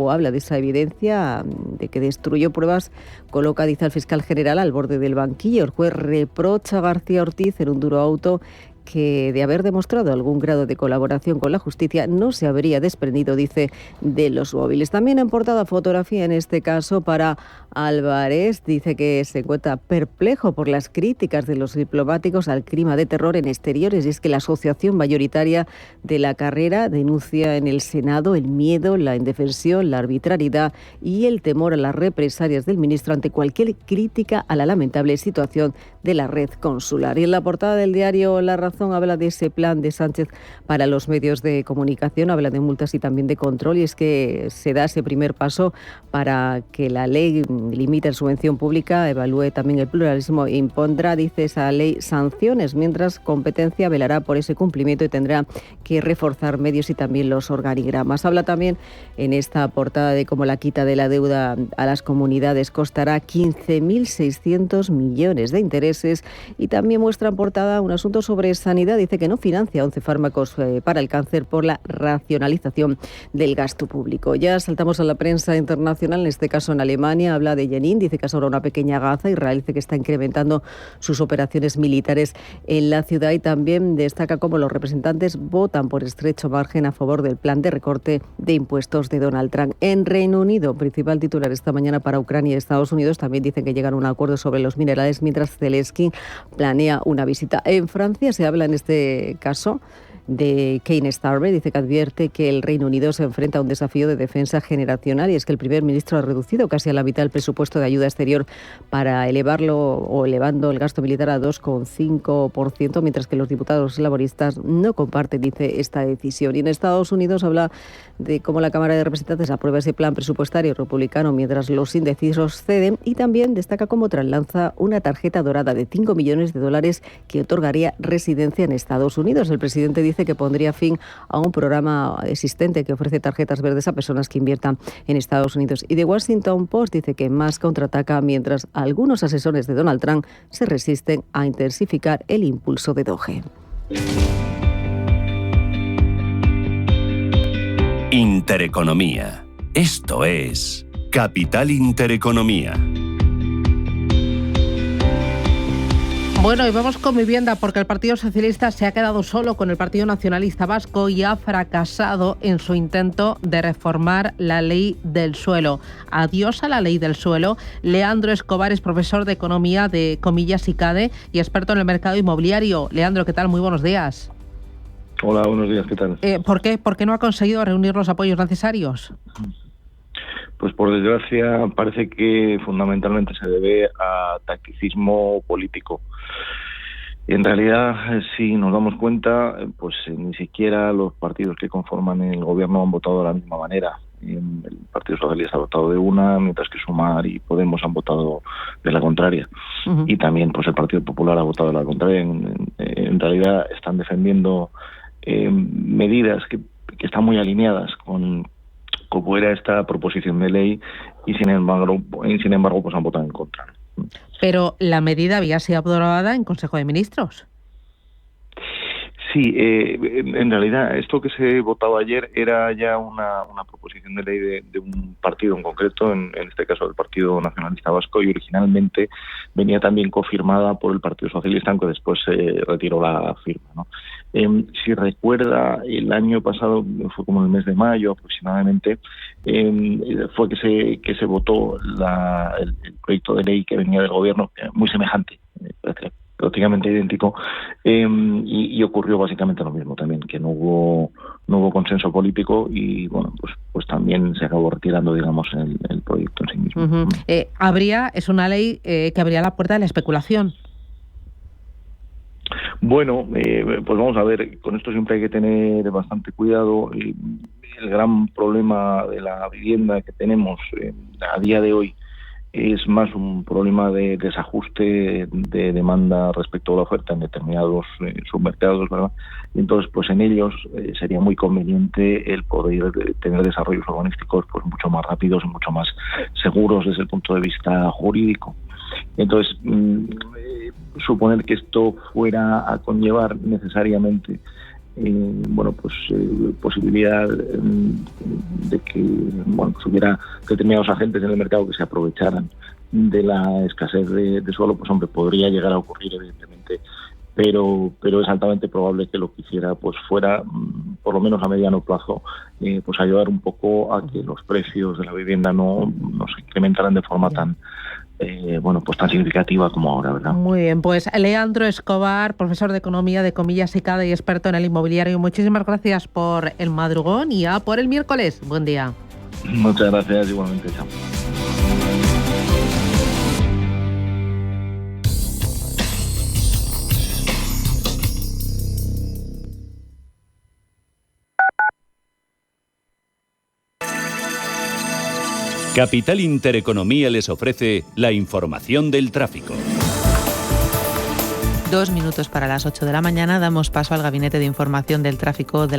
habla de esa evidencia de que destruyó pruebas, coloca, dice, al fiscal general al borde del banquillo. El juez reprocha a García Ortiz en un duro auto que, de haber demostrado algún grado de colaboración con la justicia, no se habría desprendido, dice, de los móviles. También en portada, fotografía, en este caso para Álvarez. Dice que se encuentra perplejo por las críticas de los diplomáticos al clima de terror en exteriores, y es que la asociación mayoritaria de la carrera denuncia en el Senado el miedo, la indefensión, la arbitrariedad y el temor a las represalias del ministro ante cualquier crítica a la lamentable situación de la red consular. Y en la portada del diario La Razón habla de ese plan de Sánchez para los medios de comunicación, habla de multas y también de control, y es que se da ese primer paso para que la ley limite la subvención pública, evalúe también el pluralismo e impondrá, dice esa ley, sanciones, mientras Competencia velará por ese cumplimiento y tendrá que reforzar medios y también los organigramas. Habla también en esta portada de cómo la quita de la deuda a las comunidades costará 15.600 millones de intereses, y también muestra en portada un asunto sobre Sanidad. Dice que no financia 11 fármacos para el cáncer por la racionalización del gasto público. Ya saltamos a la prensa internacional, en este caso en Alemania, habla habla de Jenin, dice que es ahora una pequeña Gaza. Israel dice que está incrementando sus operaciones militares en la ciudad y también destaca cómo los representantes votan por estrecho margen a favor del plan de recorte de impuestos de Donald Trump. En Reino Unido, principal titular esta mañana para Ucrania y Estados Unidos, también dicen que llegan a un acuerdo sobre los minerales, mientras Zelensky planea una visita. En Francia se habla en este caso de Keir Starmer, dice que advierte que el Reino Unido se enfrenta a un desafío de defensa generacional y es que el primer ministro ha reducido casi a la mitad el presupuesto de ayuda exterior para elevando el gasto militar a 2,5%, mientras que los diputados laboristas no comparten, dice, esta decisión. Y en Estados Unidos habla de cómo la Cámara de Representantes aprueba ese plan presupuestario republicano mientras los indecisos ceden, y también destaca cómo Trump lanza una tarjeta dorada de $5 millones que otorgaría residencia en Estados Unidos. El presidente dice que pondría fin a un programa existente que ofrece tarjetas verdes a personas que inviertan en Estados Unidos. Y The Washington Post dice que Musk contraataca mientras algunos asesores de Donald Trump se resisten a intensificar el impulso de Doge. Intereconomía. Esto es Capital Intereconomía. Bueno, y vamos con vivienda, porque el Partido Socialista se ha quedado solo con el Partido Nacionalista Vasco y ha fracasado en su intento de reformar la ley del suelo. Adiós a la ley del suelo. Leandro Escobar es profesor de Economía de Comillas y CADE y experto en el mercado inmobiliario. Leandro, ¿qué tal? Muy buenos días. Hola, buenos días, ¿qué tal? ¿Por qué? ¿Por qué no ha conseguido reunir los apoyos necesarios? Pues por desgracia parece que fundamentalmente se debe a tacticismo político. En realidad, si nos damos cuenta, pues ni siquiera los partidos que conforman el gobierno han votado de la misma manera. El Partido Socialista ha votado de una, mientras que Sumar y Podemos han votado de la contraria. Uh-huh. Y también pues el Partido Popular ha votado de la contraria. En realidad están defendiendo medidas que están muy alineadas con como era esta proposición de ley y sin embargo pues han votado en contra. Pero la medida había sido aprobada en Consejo de Ministros. Sí, en realidad esto que se votaba ayer era ya una proposición de ley de un partido en concreto, en este caso el Partido Nacionalista Vasco, y originalmente venía también confirmada por el Partido Socialista, aunque después se retiró la firma, ¿no? Si recuerda, el año pasado, fue como en el mes de mayo aproximadamente, fue que se votó el proyecto de ley que venía del gobierno, muy semejante, prácticamente idéntico, y ocurrió básicamente lo mismo también, que no hubo consenso político y bueno, pues también se acabó retirando, digamos, el proyecto en sí mismo. Uh-huh. Es una ley que abría la puerta de la especulación. Bueno, pues vamos a ver, con esto siempre hay que tener bastante cuidado. El gran problema de la vivienda que tenemos a día de hoy es más un problema de desajuste de demanda respecto a la oferta en determinados submercados, ¿verdad? Y entonces, pues en ellos sería muy conveniente el poder tener desarrollos urbanísticos pues mucho más rápidos y mucho más seguros desde el punto de vista jurídico. Entonces, suponer que esto fuera a conllevar necesariamente posibilidad de que pues hubiera determinados agentes en el mercado que se aprovecharan de la escasez de suelo, pues hombre, podría llegar a ocurrir evidentemente, pero es altamente probable que lo que hiciera pues fuera, por lo menos a mediano plazo, pues ayudar un poco a que los precios de la vivienda no se incrementaran de forma tan tan significativa como ahora, ¿verdad? Muy bien, pues Leandro Escobar, profesor de Economía de Comillas y CADE y experto en el inmobiliario. Muchísimas gracias por el madrugón y a por el miércoles. Buen día. Muchas gracias, igualmente. Chao. Capital Intereconomía les ofrece la información del tráfico. 2 minutos para las 8 de la mañana, damos paso al Gabinete de Información del Tráfico de